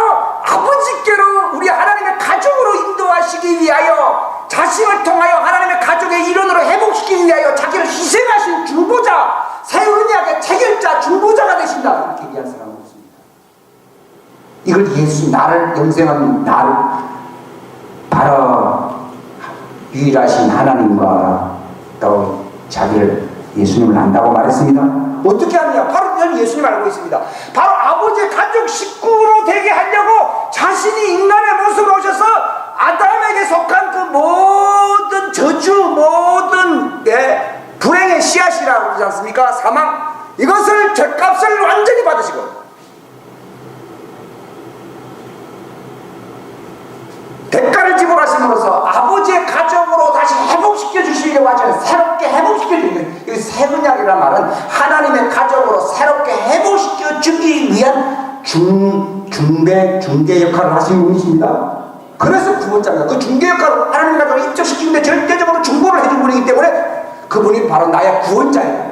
아버지께로 우리 하나님의 가족으로 인도하시기 위하여, 자신을 통하여 하나님의 가족의 일원으로 회복시키기 위하여 자기를 희생하신 중보자, 새 언약의 체결자, 중보자가 되신다, 그렇게 얘기한 사람은 없습니다. 이걸 예수, 나를 영생한 나를 바로 유일하신 하나님과 또 자기를, 예수님을 안다고 말했습니다. 어떻게 하느냐? 바로 저는 예수님 알고 있습니다. 바로 아버지의 가족 식구로 되게 하려고 자신이 인간의 모습으로 오셔서 아담에게 속한 그 모든 저주, 모든 불행의 씨앗이라고 그러지 않습니까? 사망, 이것을 죗값을 완전히 받으시고 대가를 지불하심으로써 아버지의 가족으로 다시 회복시켜 주시려고 하죠. 새롭게 회복시켜 주는, 이 새 언약이라는 말은 하나님의 가족으로 새롭게 회복시켜 주기 위한 중개 역할을 하시는 분이십니다. 그래서 구원자입니다. 그 중개 역할을 하나님의 가족을 입적시키는데 절대적으로 중보를 해준 분이기 때문에 그분이 바로 나의 구원자예요.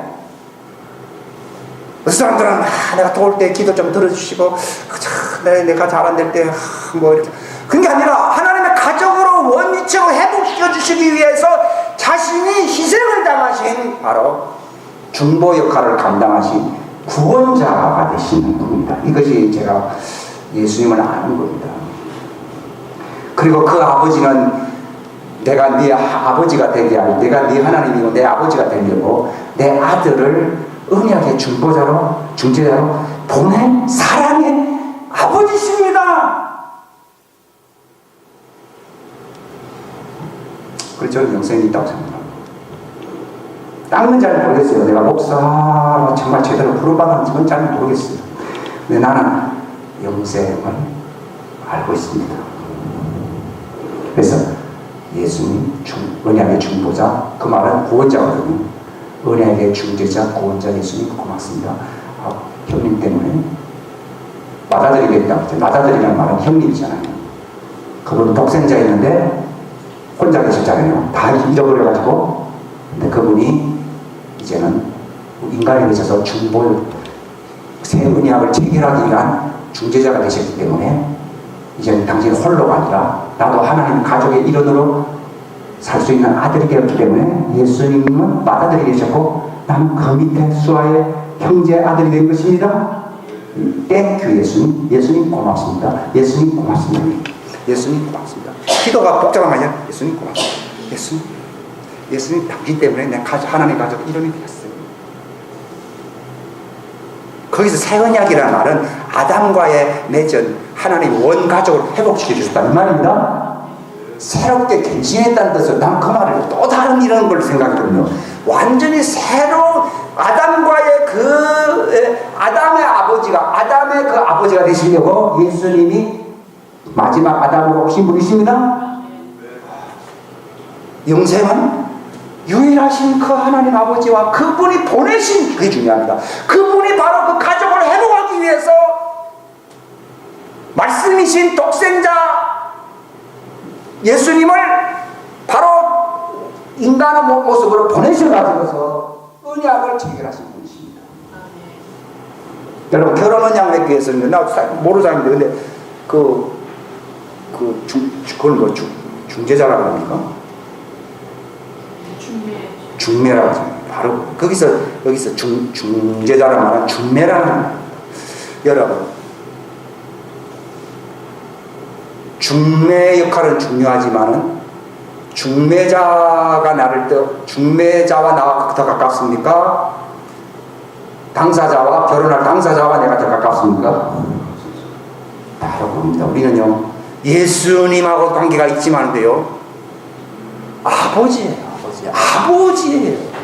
그 사람들은 내가 도울 때 기도 좀 들어주시고, 내가 잘 안 될 때 뭐 이렇게, 그런 게 아니라 하나님의 가족으로 원위치로 회복시켜 주시기 위해서 자신이 희생을 당하신 바로 중보 역할을 감당하신 구원자가 되시는 분입니다. 이것이 제가 예수님을 아는 겁니다. 그리고 그 아버지는 내가 네 아버지가 되게 하고, 내가 네 하나님이고 내 아버지가 되려고 내 아들을 언약의 중재자로 보낸 사랑의 아버지십니다. 그래서 저는 영생이 있다고 생각합니다. 딴 건 잘 모르겠어요. 내가 목사로 정말 제대로 부르받았는지는 잘 모르겠어요. 근데 나는 영생을 알고 있습니다. 그래서 예수님 언약의 중보자, 그 말은 구원자거든요. 언약의 중재자, 구원자 예수님 고맙습니다. 형님 때문에 받아들이겠다. 받아들이라는 말은 형님이잖아요. 그분 독생자였는데 혼자 계셨잖아요. 다 잃어버려가지고. 근데 그분이 이제는 인간에 계셔서 중보, 새 언약을 체결하기 위한 중재자가 되셨기 때문에 이제는 당신이 홀로가 아니라 나도 하나님 가족의 일원으로 살 수 있는 아들이 되었기 때문에 예수님은 받아들이게 되셨고 나는 그 밑에 수아의 형제 아들이 된 것입니다. 땡큐 예수님. 예수님 고맙습니다. 예수님 고맙습니다. 예수님 고맙습니다. 기도가 복잡한 거 아니야? 예수님 고맙습니다. 예수님 당신 때문에 내가 하나님 가족 일원이 되었어요. 거기서 새 언약이라는 말은 아담과의 맺은 하나님 원 가족을 회복시켜 주셨다는 말입니다. 새롭게 갱신했다는 뜻은 난 그 말을 또 다른 이런 걸 생각했거든요. 완전히 새로운 아담과의 아담의 아버지가 되시려고 예수님이 마지막 아담으로 오신 분이십니다. 영생은 유일하신 그 하나님 아버지와 그분이 보내신, 그게 중요합니다. 그분이 바로 그 가족을 회복하기 위해서 말씀이신 독생자 예수님을 바로 인간의 모습으로 보내셔가지고서 언약을 체결하신 분이십니다. 여러분 결혼 언약 맺기 위해서는 나 모르는 사람인데 근데 그건 뭐 중재자라고 합니까? 중매라고 합니다. 바로 여기서 중재자라는 말은 중매라는, 여러분 중매 역할은 중요하지만은 중매자와 나와 더 가깝습니까? 당사자와 결혼할 당사자와 내가 더 가깝습니까? 다릅니다. 우리는요 예수님하고 관계가 있지만도요 아버지예요.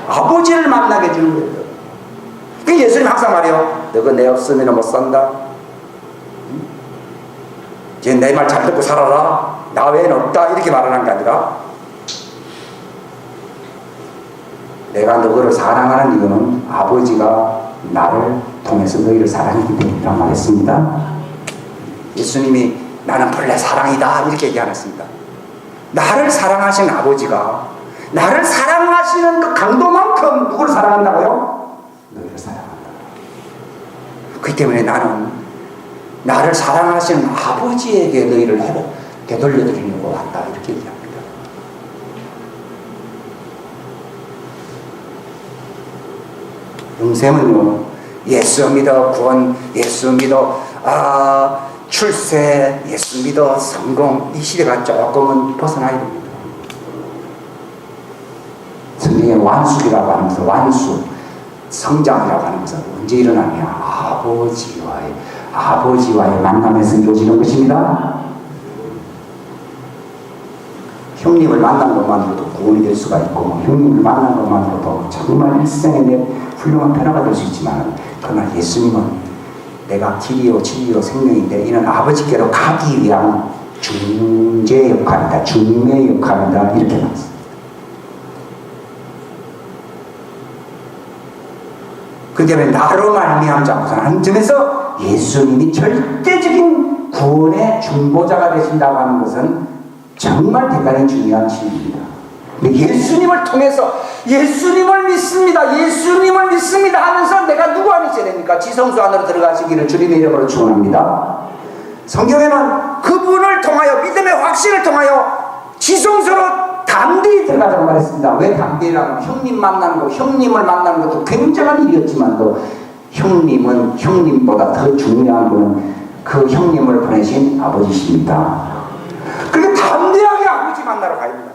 아버지를 만나게 해주는 거예요. 그 예수님 항상 말해요. 너가 내 없으면 못 산다. 이제 내 말 잘 듣고 살아라. 나 외에는 없다. 이렇게 말하는 게 아니라 내가 너희를 사랑하는 이유는 아버지가 나를 통해서 너희를 사랑했기 때문이라고 말했습니다. 예수님이 나는 본래 사랑이다 이렇게 얘기 안 했습니다. 나를 사랑하신 아버지가 나를 사랑하시는 그 강도만큼 누구를 사랑한다고요? 너희를 사랑한다. 그렇기 때문에 나는 나를 사랑하시는 아버지에게 너희를 되돌려드리려고 왔다 이렇게 얘기합니다. 영생은요 예수 믿어 구원, 예수 믿어 출세, 예수 믿어 성공, 이 시대가 조금은 벗어나야 됩니다. 성경에 완숙이라고 하는 것은 완수, 성장이라고 하는 것은 언제 일어나냐? 아버지와의 만남에서 이루어지는 것입니다. 형님을 만난 것만으로도 구원이 될 수가 있고 형님을 만난 것만으로도 정말 일생에 내 훌륭한 변화가 될 수 있지만 그러나 예수님은 내가 길이요 진리요 생명인데 이는 아버지께로 가기 위한 중재 역할이다. 중매 역할이다. 이렇게 나왔습니다. 그 때문에 나로 말미암자 하는 점에서 예수님이 절대적인 구원의 중보자가 되신다고 하는 것은 정말 대단히 중요한 진리입니다. 예수님을 통해서 예수님을 믿습니다 하면서 내가 누구 안에 있어야 됩니까? 지성소 안으로 들어가시기를 주님의 이름으로 축원합니다. 성경에는 그분을 통하여 믿음의 확신을 통하여 지성소로 담대히 들어가자고 말했습니다. 왜 담대히라고? 형님 만나는 거, 형님을 만나는 것도 굉장한 일이었지만도 형님은 형님보다 더 중요한 분은 그 형님을 보내신 아버지십니다. 그렇게 담대하게 아버지 만나러 가야 됩니다.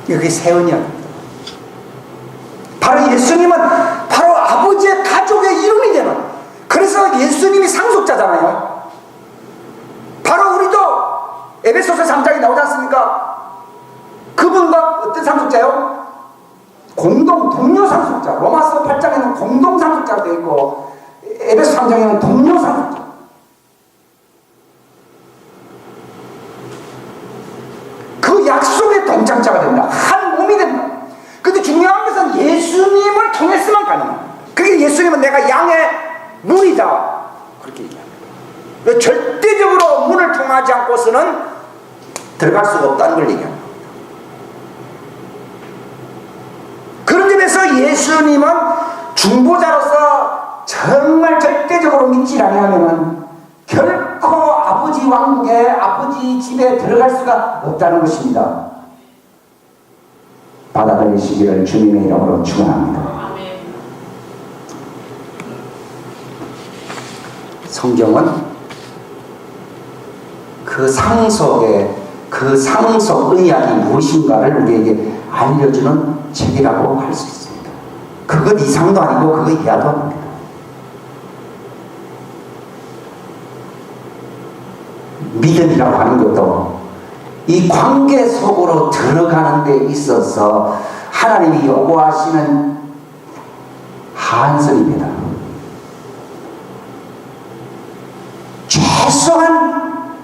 이게 새 언약입니다. 바로 예수님은 바로 아버지의 가족의 일원이 되는 상속자잖아요. 바로 우리도 에베소서 3장에 나오지 않습니까? 그분과 어떤 상속자요? 공동 동료 상속자. 로마서 8장에는 공동 상속자가 되어 있고 에베소 3장에는 동료 상속자. 그 약속의 동참자가 된다. 한 몸이 된다. 근데 중요한 것은 예수님을 통해서만 가능합니다. 그게 예수님은 내가 양의 문이다. 그렇게 얘기합니다. 절대적으로 문을 통하지 않고서는 들어갈 수가 없다는 걸 얘기합니다. 그런 점에서 예수님은 중보자로서 정말 절대적으로 믿지 않으면 결코 아버지 왕국에 아버지 집에 들어갈 수가 없다는 것입니다. 받아들이시기를 주님의 이름으로 축원합니다. 성경은 그 상속의 그 상속 의학이 무엇인가를 우리에게 알려주는 책이라고 할 수 있습니다. 그것 이상도 아니고 그거 이하도 아닙니다. 믿음이라고 하는 것도 이 관계 속으로 들어가는 데 있어서 하나님이 요구하시는 한선입니다. 최소한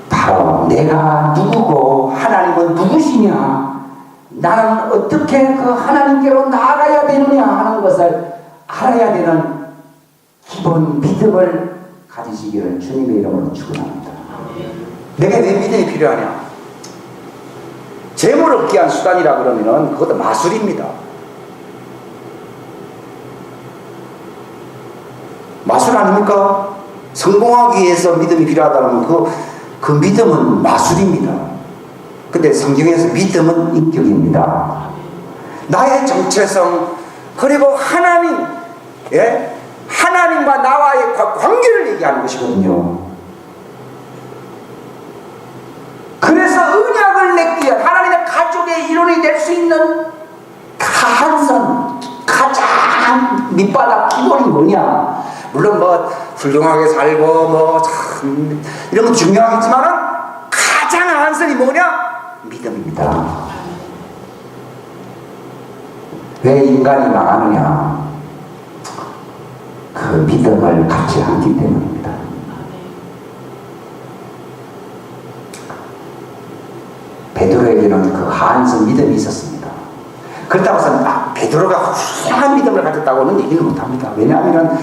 바로 내가 누구고 하나님은 누구시냐, 나는 어떻게 그 하나님께로 나아가야 되느냐 하는 것을 알아야 되는 기본 믿음을 가지시기를 주님의 이름으로 축원합니다. 내가 왜 믿음이 필요하냐? 재물을 얻기 위한 수단이라 그러면은 그것도 마술입니다. 마술 아닙니까? 성공하기 위해서 믿음이 필요하다면 그 믿음은 마술입니다. 근데 성경에서 믿음은 인격입니다. 나의 정체성, 그리고 하나님, 예? 하나님과 나와의 관계를 얘기하는 것이거든요. 그래서 언약을 맺기 위한 하나님의 가족의 일원이 될 수 있는 한선, 가장 밑바닥 기본이 뭐냐? 물론 뭐 훌륭하게 살고 뭐 참 이런 건 중요하겠지만은 가장 한선이 뭐냐? 믿음입니다. 왜 인간이 망하느냐? 그 믿음을 갖지 않기 때문입니다. 베드로에게는 그 한선 믿음이 있었습니다. 그렇다고 해서 베드로가 훌륭한 믿음을 가졌다고는 얘기는 못합니다. 왜냐하면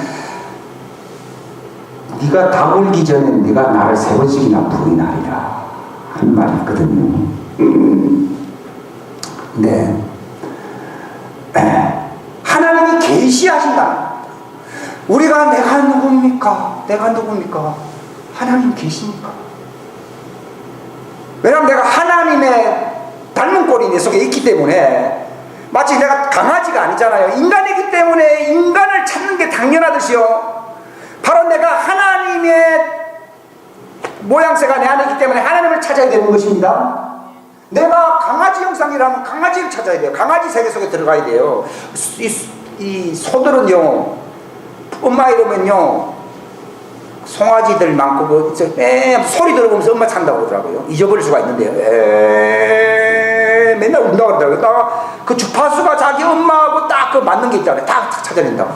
네가 다 울기 전에 네가 나를 세 번씩이나 부인하리라 한 말이 있거든요. 네. 하나님이 계시하신다. 우리가 내가 누굽니까? 내가 누굽니까? 하나님 계십니까? 왜냐하면 내가 하나님의 닮은 꼴이 내 속에 있기 때문에, 마치 내가 강아지가 아니잖아요. 인간이기 때문에 인간을 찾는 게 당연하듯이요, 바로 내가 하나님의 모양새가 내 안에 있기 때문에 하나님을 찾아야 되는 것입니다. 내가 강아지 형상이라면 강아지를 찾아야 돼요. 강아지 세계 속에 들어가야 돼요. 이 소들은요, 엄마 이러면요 송아지들 많고 소리 들어보면서 엄마 찬다고 그러더라고요. 잊어버릴 수가 있는데요. 맨날 운다고 그러더라고요. 그 주파수가 자기 엄마하고 딱 그 맞는 게 있잖아요. 다 찾아낸다고.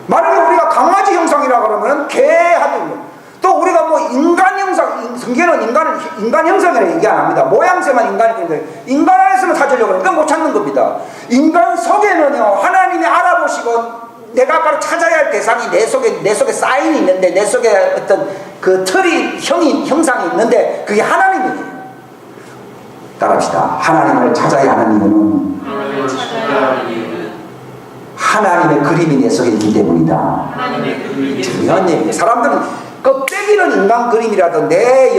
만약에 우리가 강아지 형상이라 그러면 개하는, 또 우리가 뭐 인간 형상, 성경은 인간 형상이라 얘기 안 합니다. 모양새만 인간인데 인간 안에서는 찾으려고 하니까 못 찾는 겁니다. 인간 속에는요 하나님이 알아보시고 내가 바로 찾아야 할 대상이 내 속에 사인이 있는데, 내 속에 어떤 그 틀이 형상이 있는데 그게 하나님이에요. 따라합시다. 하나님을 찾아야 하는 이유는 하나님의 그림이 내 속에 있기 때문이다. 중요한 얘기예요. 사람들은 껍데기는 인간 그림이라도 내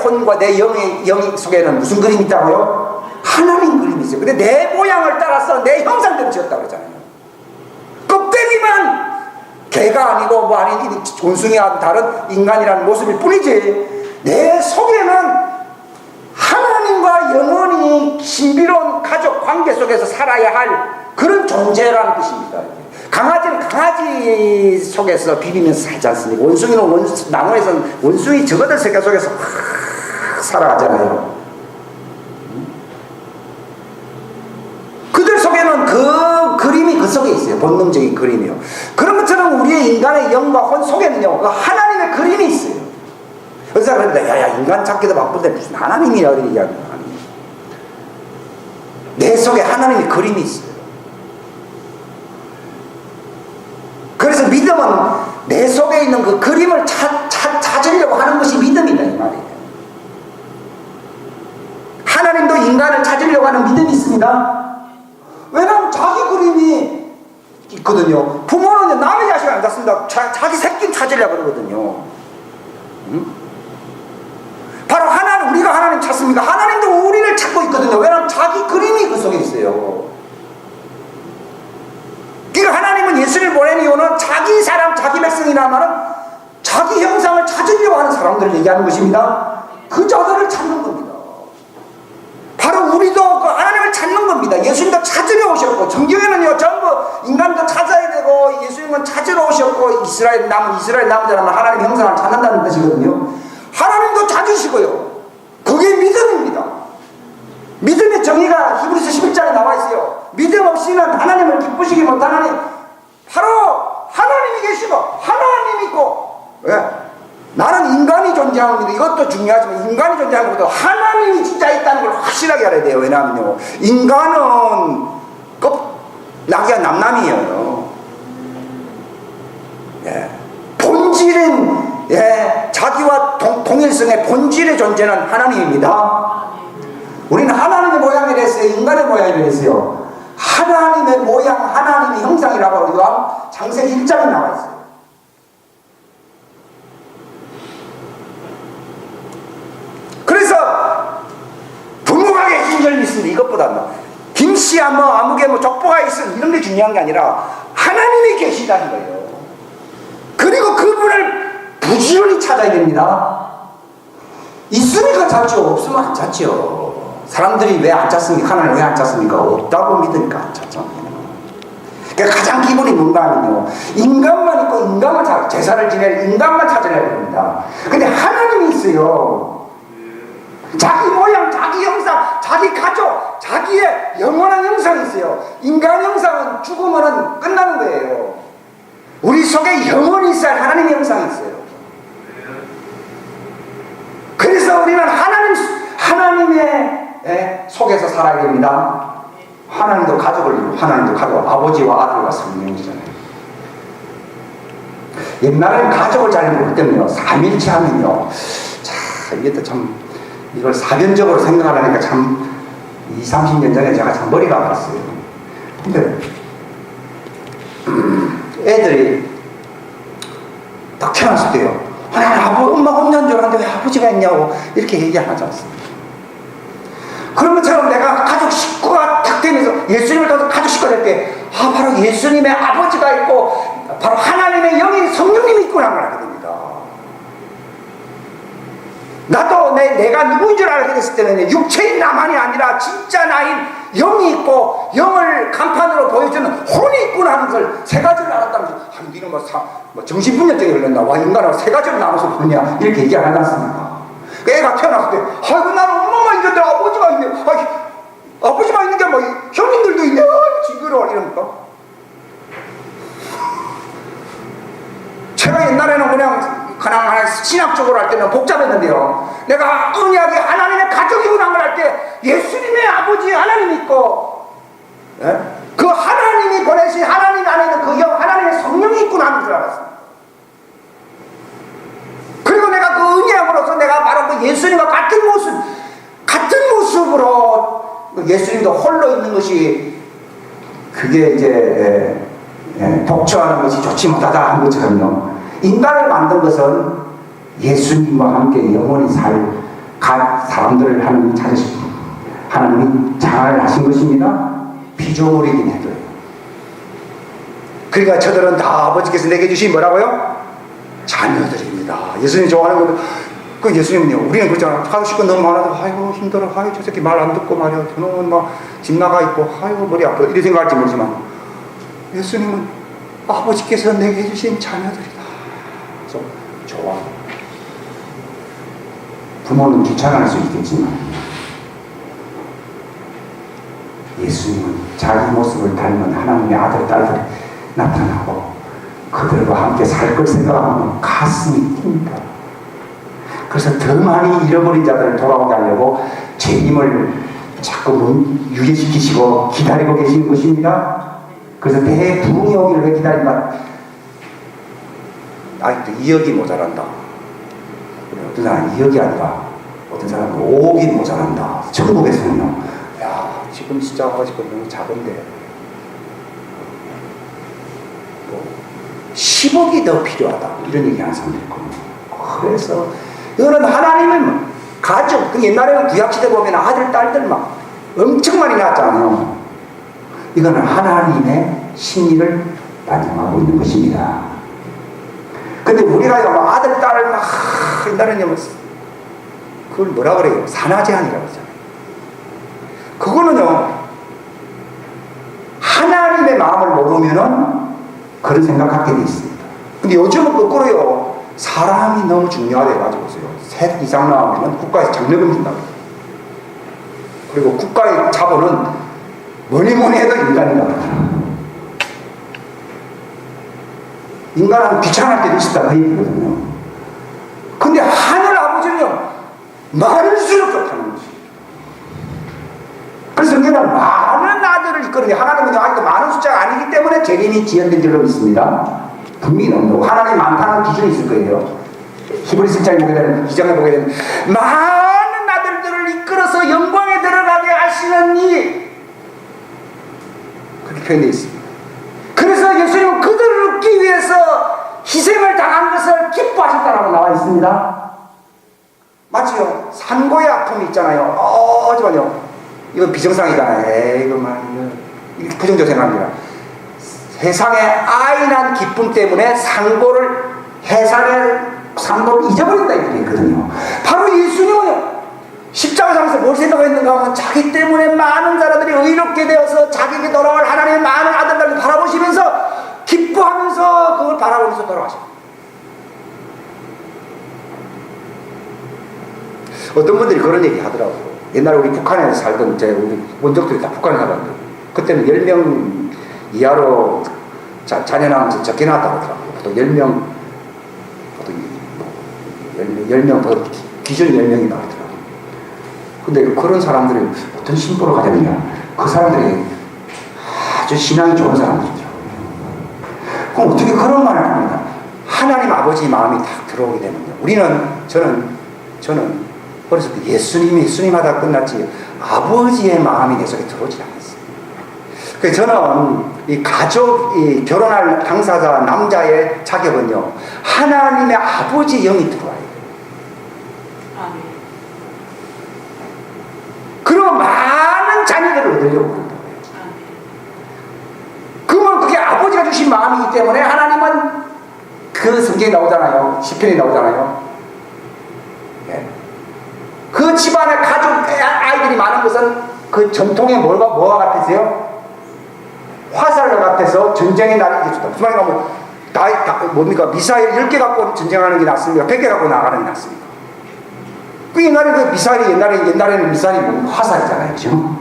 혼과 내 영 속에는 무슨 그림이 있다고요? 하나님 그림이 있어요. 근데 내 모양을 따라서 내 형상대로 지었다고 그러잖아요. 껍데기만 개가 아니고 뭐 아닌 원숭이와 다른 인간이라는 모습일 뿐이지, 내 속에는 하나님과 영원히 신비로운 가족 관계 속에서 살아야 할 그런 존재라는 뜻입니다. 강아지는 강아지 속에서 비비면서 살지 않습니까? 원숭이는 나무에서는 원숭이 저거들 세계 속에서 살아가잖아요. 그들 속에는 그 그림이 그 속에 있어요. 본능적인 그림이요. 그런 것처럼 우리의 인간의 영과 혼 속에는요, 그 하나님의 그림이 있어요. 그래서 그런데 야야 인간 찾기도 바쁜데 무슨 하나님이야 이렇게 얘기하는 거야. 내 속에 하나님의 그림이 있어요. 그래서 믿음은 내 속에 있는 그 그림을 찾으려고 하는 것이 믿음이다 이 말이에요. 하나님도 인간을 찾으려고 하는 믿음이 있습니다. 왜냐하면 자기 그림이 있거든요. 부모는 남의 자식을 안 찾습니다. 자기 새끼를 찾으려고 그러거든요. 바로 하나님, 우리가 하나님 찾습니다. 하나님도 우리를 찾고 있거든요. 왜냐하면 자기 그림이 그 속에 있어요. 그러니까 하나님은 예수를 보낸 이유는 자기 사람, 자기 백성이라면 자기 형상을 찾으려고 하는 사람들을 얘기하는 것입니다. 그 자들을 찾는 겁니다. 바로 우리도 그 하나님을 찾는 겁니다. 예수님도 찾으려 오셨고, 성경에는요 전부 인간도 찾아야 되고 예수님은 찾으러 오셨고, 남은 자라면 하나님 형상을 찾는다는 뜻이거든요. 하나님도 찾으시고요. 그게 믿음입니다. 믿음의 정의가 히브리서 11장에 나와 있어요. 믿음 없이는 하나님을 기쁘시게 못하나니, 바로 하나님이 계시고 하나님이 있고, 나는 인간이 존재합니다. 이것도 중요하지만 인간이 존재하는 것도 하나님이 진짜 있다는 걸 확실하게 알아야 돼요. 왜냐하면요, 인간은 낙이야 남남이에요. 본질은 자기와 동일성의 본질의 존재는 하나님입니다. 우리는 하나님의 모양이라 했어요? 인간의 모양이라 했어요? 하나님의 모양, 하나님의 형상이라고 우리가 창세기 1장에 나와 있어요. 그래서 부모가 계신 줄 믿습니다. 이것보다 김씨야 아무개 족보가 있으면 이런 게 중요한 게 아니라 하나님이 계시다는 거예요. 그리고 그분을 부지런히 찾아야 됩니다. 있으니까 찾죠. 없으면 안 찾죠. 사람들이 왜 안 찾습니까? 하나님 왜 안 찾습니까? 없다고 믿으니까 안 찾죠. 그러니까 가장 기본이 뭔가 하면요, 인간만 있고 인간만 찾아, 제사를 지낼 인간만 찾으려고 합니다. 근데 하나님이 있어요. 자기 모양, 자기 형상, 자기 가족, 자기의 영원한 형상이 있어요. 인간 형상은 죽으면 끝나는 거예요. 우리 속에 영원히 있어야 하나님의 형상이 있어요. 그래서 우리는 하나님의 속에서 살아야 됩니다. 하나님도 가족을 이루고, 하나님도 가족, 아버지와 아들과 성령이잖아요. 옛날에는 가족을 잘 모르기 때문에요, 삼일체 하면요, 이게 또 참, 이걸 사변적으로 생각하려니까 참 20-30년 전에 제가 참 머리가 아팠어요. 근데 애들이 딱 태어났을 때요, 엄마가 없냐는 줄 알았는데 왜 아버지가 있냐고 이렇게 얘기 안 하지 않습니까? 그런 것처럼 내가 가족 식구가 딱 되면서 예수님을 따라서 가족 식구가 될 때, 바로 예수님의 아버지가 있고 바로 하나님의 영이 성령님이 있구나 하는 걸 알게 됩니다. 나도 내가 누구인 줄 알게 됐을 때는 육체인 나만이 아니라 진짜 나인 영이 있고 영을 간판으로 보여주는 혼이 있구나 하는 걸 세 가지를 알았다면서, 니는 정신분열증이 걸렸나? 와, 인간을 세 가지로 나눠서 보느냐? 이렇게 얘기 안 하지 않습니까? 애가 태어났을 때, 나는 엄마만 있는데 아버지가 있네. 아버지만 있는 게 형님들도 있네. 징그러워. 이러니까. 제가 옛날에는 그냥 신학적으로 할 때는 복잡했는데요, 내가 은혜하게 하나님의 가족이구나 할 때 예수님의 아버지 하나님이 있고, 그 하나님이 보내신 하나님 안에 있는 그 영, 하나님의 성령이 있구나 하는 줄 알았습니다. 그리고 내가 그 은혜함으로써 내가 바로 그 예수님과 같은 모습으로 예수님도 홀로 있는 것이, 그게 이제 독처하는 것이 좋지 못하다 한 것처럼요, 인간을 만든 것은 예수님과 함께 영원히 살 사람들을 하나님이 찾으시고 하나님이 장을 하신 것입니다. 피조물이긴 해도요. 그러니까 저들은 다 아버지께서 내게 주신 뭐라고요? 자녀들입니다. 예수님이 좋아하는 건, 그 예수님은요, 우리는 그렇잖아. 가족 식구 너무 많아서 아이고 힘들어, 아이고 저 새끼 말 안 듣고 말이야, 저놈은 집 나가 있고 아이고 머리 아파 이렇게 생각할지 모르지만, 예수님은 아버지께서 내게 주신 자녀들이다. 그래서 좋아. 부모는 귀찮아할 수 있겠지만 예수님은 자기 모습을 닮은 하나님의 아들, 딸들이 나타나고 그들과 함께 살 걸 생각하면 가슴이 뜁니다. 그래서 더 많이 잃어버린 자들을 돌아오게 하려고 주님을 자꾸 유예시키시고 기다리고 계시는 것입니다. 그래서 대부흥이 오기를 왜 기다린다? 아직도 2억이 모자란다. 어떤 사람은 2억이 아니라 어떤 사람은 5억이 모자란다. 천국에서는요. 야, 지금 진짜 아버지가 너무 작은데 10억이 더 필요하다. 이런 얘기 하는 사람들이 있거든요. 그래서 이거는 하나님의 가족, 그 옛날에는 구약시대 보면 아들, 딸들 막 엄청 많이 낳았잖아요. 이거는 하나님의 심리를 반영하고 있는 것입니다. 근데 우리가 막 아들, 딸을 막 옛날에는 그걸 뭐라 그래요? 산화제한이라고 하잖아요. 그거는요, 하나님의 마음을 모르면은 그런 생각하게 돼 있습니다. 근데 요즘은 거꾸로요, 사람이 너무 중요하대가지고서요, 셋 이상 나오면 국가에서 장려금 준다고. 그리고 국가의 자본은 뭐니 해도 인간이라고 하잖아요. 인간은 귀찮을 때도 있었다, 그 얘기거든요. 근데 하늘 아버지는요, 많을수록 좋다는 것이. 그래서 성경은 많은 아들을 이끌어내, 하나님은 아직도 많은 숫자가 아니기 때문에 재림이 지연된 줄로 믿습니다. 분명히 넘고 하나님 많다는 기준이 있을 거예요. 히브리서 1장에 보게 되면, 2장에 보게 되면 많은 아들들을 이끌어서 영광에 들어가게 하시느니 그렇게 표현되어 있습니다. 그래서 예수님은 그들을 얻기 위해서 희생을 당한 것을 기뻐하셨다라고 나와 있습니다. 맞지요? 산고의 아픔이 있잖아요. 하지만요, 이건 비정상이잖아요. 이거 이게 부정조생합니다. 세상에 아이 난 기쁨 때문에 산고를 잊어버린다 이렇게 있거든요. 바로 예수님은 십자가 장에서 뭘 생각했는가 하면 자기 때문에 많은 사람들이 의롭게 되어서 자기에게 돌아올 하나님의 많은 아들들을 바라보시면서 기뻐하면서 그걸 바라보면서 돌아가십니다. 어떤 분들이 그런 얘기 하더라고요. 옛날에 우리 북한에 살던 우리 원족들이 다 북한에 살았는데 그때는 10명 이하로 자녀나면 적게 나왔다고 하더라고요. 보통 10명, 보통 10명, 기준 10명이 나오더라고요. 근데 그런 사람들이 어떤 신보로 가냐면 그 사람들이 아주 신앙이 좋은 사람들이더라고요. 그럼 어떻게 그런 말을 합니까? 하나님 아버지 마음이 딱 들어오게 되면요. 저는 어렸을 때 예수님 하다 끝났지 아버지의 마음이 내 속에 들어오지 않았어요. 그래서 저는 이 가족, 이 결혼할 당사자 남자의 자격은요, 하나님의 아버지 영이 들어와야 돼요. 아멘. 그리고 많은 자녀들을 얻으려고 그런다고요. 그러면 그게 아버지가 주신 마음이기 때문에 하나님은 그 성경에 나오잖아요. 시편에 나오잖아요. 예. 그 집안의 가족 아이들이 많은 것은 그 전통의 뭐가 같으세요? 화살 같아서 전쟁의 날이 이겼다. 무슨 말인가 하면 뭡니까? 미사일 10개 갖고 전쟁하는 게 낫습니까? 100개 갖고 나가는 게 낫습니까? 그 옛날에 그 미사일이 옛날에는 미사일이 화살이잖아요. 그죠?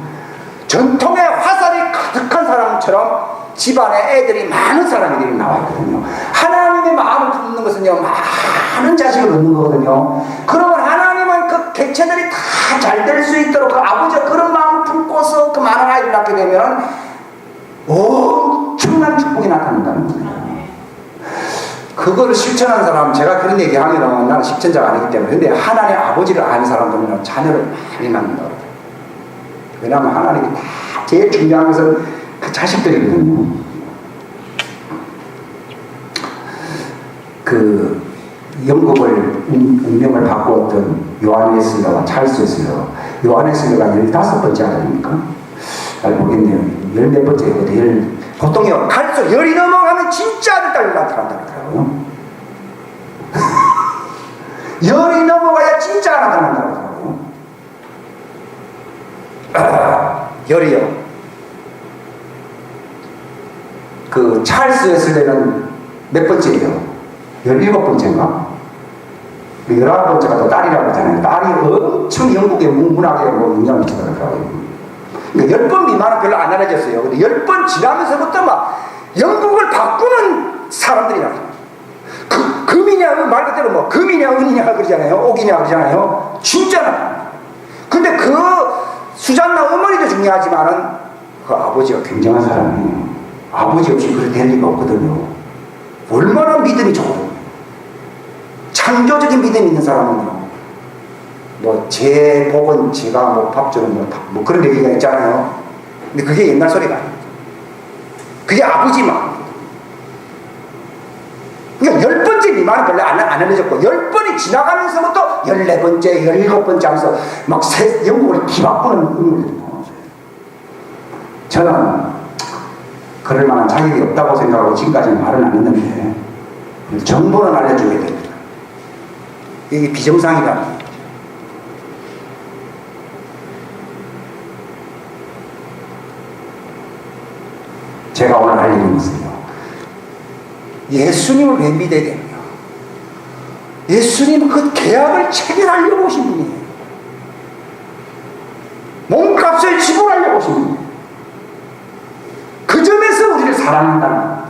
전통의 화살이 가득한 사람처럼 집안에 애들이 많은 사람들이 나왔거든요. 하나님의 마음을 품는 것은요, 많은 자식을 얻는 거거든요. 그러면 하나님은 그 객체들이 다 잘 될 수 있도록 그 아버지가 그런 마음을 품고서 그 많은 아이를 낳게 되면 엄청난 축복이 나타난다는 겁니다. 그거를 실천하는 사람, 제가 그런 얘기 하면 나는 실천자가 아니기 때문에. 근데 하나님의 아버지를 아는 사람들은 자녀를 많이 낳는다. 왜냐하면 하나님이 다 제일 중요한 것은 그 자식들이거든요. 그 영국을 운명을 바꾸었던 요한 웨슬러와 찰스 웨슬러. 요한 웨슬러가 15번째 아들입니까? 잘 모르겠네요. 10몇 번째거든요. 보통요, 갈수록 10이 넘어가면 진짜 아들, 딸이 나타난다고요. 10이 넘어가야 진짜 나타난다고요. 열이요. 그 찰스 웨슬레는 몇 번째예요? 17번째인가? 19번째가 또 딸이라고 하잖아요. 딸이 엄청 영국의 문학에 영향을 미치더라고요. 그러니까 10번 미만은 별로 안 알아졌어요. 근데 10번 지나면서부터 막 영국을 바꾸는 사람들이라. 금이냐, 말 그대로 뭐, 금이냐, 은이냐 그러잖아요. 옥이냐 그러잖아요. 진짜나. 근데 그 수잔나 어머니도 중요하지만은 그 아버지가 굉장한 사람이에요. 아버지 없이 그렇게 될 리가 없거든요. 얼마나 믿음이 좋아요. 창조적인 믿음이 있는 사람은요. 뭐, 제 복은 제가 뭐 밥 주는 뭐 그런 얘기가 있잖아요. 근데 그게 옛날 소리가 아니에요. 그게 아버지 마음. 그러니까 10번째 미만은 별로 안 알려졌고, 10번이 지나가면서부터 14번째, 17번째 하면서 막 영국을 뒤바꾸는 인물들이에요. 저는 그럴 만한 자격이 없다고 생각하고 지금까지는 말은 안 했는데, 정보는 알려주게 됩니다. 이게 비정상이다. 제가 오늘 할 일은 것은요, 예수님을 왜 믿어야 되느냐? 예수님은 그 계약을 체결하려고 오신 분이에요. 몸값을 지불하려고 오신 분이에요. 그 점에서 우리를 사랑한다는 겁니다.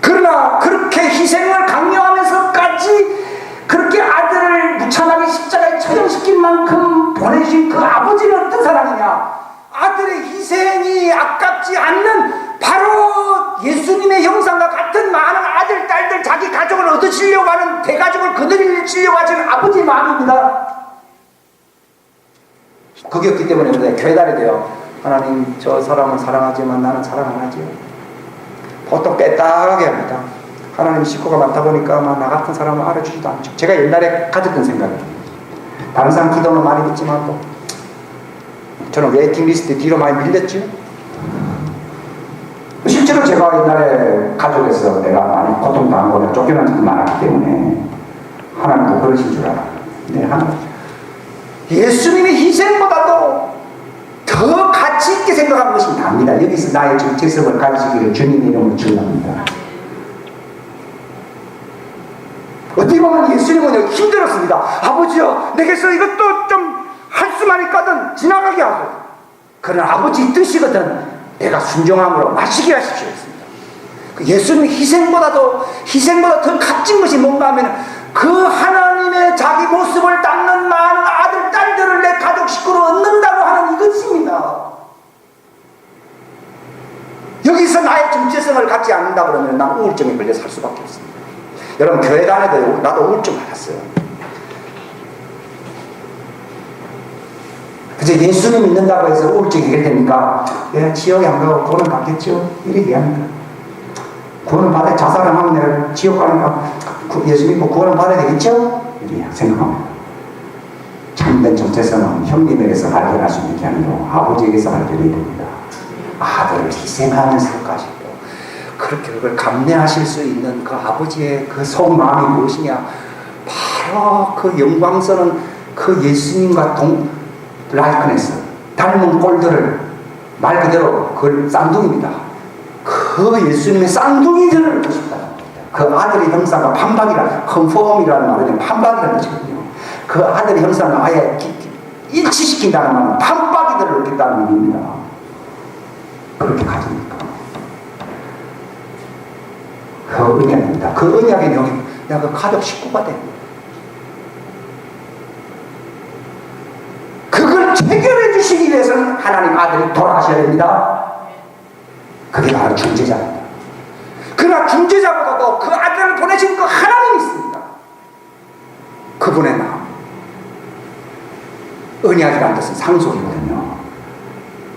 그러나 그렇게 희생을 강요하면서까지 그렇게 아들을 무참하게 십자가에 처형시킨 만큼 보내신 그 아버지는 어떤 사람이냐? 아들의 희생이 아깝지 않는 바로 예수님의 형상과 같은 많은 아들, 딸들, 자기 가족을 얻으시려고 하는 대가족을 거느리시려고 하시는 아버지의 마음입니다. 그게 없기 때문에 우리가 교회다리 돼요. 하나님, 저 사람은 사랑하지만 나는 사랑 안 하지요. 보통 빼딱하게 합니다. 하나님 식구가 많다 보니까 나 같은 사람을 알아주지도 않죠. 제가 옛날에 가졌던 생각이에요. 다른 사람 기도는 많이 듣지만 또 저는 웨이팅 리스트 뒤로 많이 밀렸죠. 실제로 제가 옛날에 가족에서 내가 많이 고통당하거나 쫓겨난 적이 많았기 때문에 하나님도 그러신 줄 알아요. 네, 하나님. 예수님의 희생보다도 더 가치 있게 생각하는 것이 납니다. 여기서 나의 정체성을 가지기를 주님의 이름으로 축원합니다. 어떻게 보면 예수님은 힘들었습니다. 아버지요, 내게서 이것도 좀 할 수만 있거든 지나가게 하소서. 그러나 아버지 뜻이거든 내가 순종함으로 마시게 하십시오 했습니다. 그 예수님의 희생보다 더 값진 것이 뭔가 하면 그 하나님의 자기 모습을 닦는 많은 아들, 딸들을 내 가족 식구로 얻는다고 하는 이것입니다. 여기서 나의 정체성을 갖지 않는다 그러면 난 우울증에 걸려 살 수밖에 없습니다. 여러분, 교회 다녀도 나도 우울증 받았어요. 그래서 예수님 믿는다고 해서 우울증이 해결됩니까? 내가 지옥에 안 가고 구원을 받겠죠? 이렇게 얘기합니다. 구원을 받아 자살을 하면 내가 지옥 가니까 예수 믿고 구원을 받아야 되겠죠? 이렇게 생각합니다. 참된 정체성은 형님에게서 발견할 수 있는 게 아니고 아버지에게서 발견이 됩니다. 아들을 희생하면서까지도 그렇게 그걸 감내하실 수 있는 그 아버지의 그 속마음이 무엇이냐? 바로 그 영광스러운 그 예수님과 라이크네스, 닮은 꼴들을 말 그대로 그 쌍둥이입니다. 그 예수님의 쌍둥이들을 보고 싶다는 겁니다. 그 아들의 형상과 판박이라는, 컨펌이라는 말은 판박이라는 뜻이거든요. 그 아들의 형상을 아예 일치시킨다는 말은 판박이들을 얻겠다는 의미입니다. 그렇게 가집니까? 그 언약입니다. 그 언약의 내용이 내가 그 가족 식구가 됩니다. 그걸 체결해 주시기 위해서는 하나님 아들이 돌아가셔야 됩니다. 그게 바로 중재자입니다. 그러나 중재자보다도 그 아들을 보내신 그 하나님이 있습니다. 그분의 마음. 언약이라는 뜻은 상속이거든요.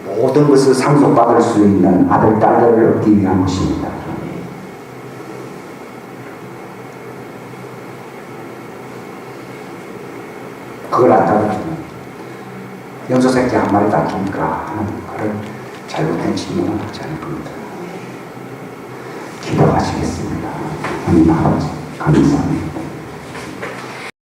모든 것을 상속받을 수 있는 아들, 딸들을 얻기 위한 것입니다. 그걸 안다면 염소 새끼 한 마리 닦입니까? 그런 잘못된 질문을 하지 않을 겁니다. 기도하시겠습니다. 하나님 아버지 감사합니다.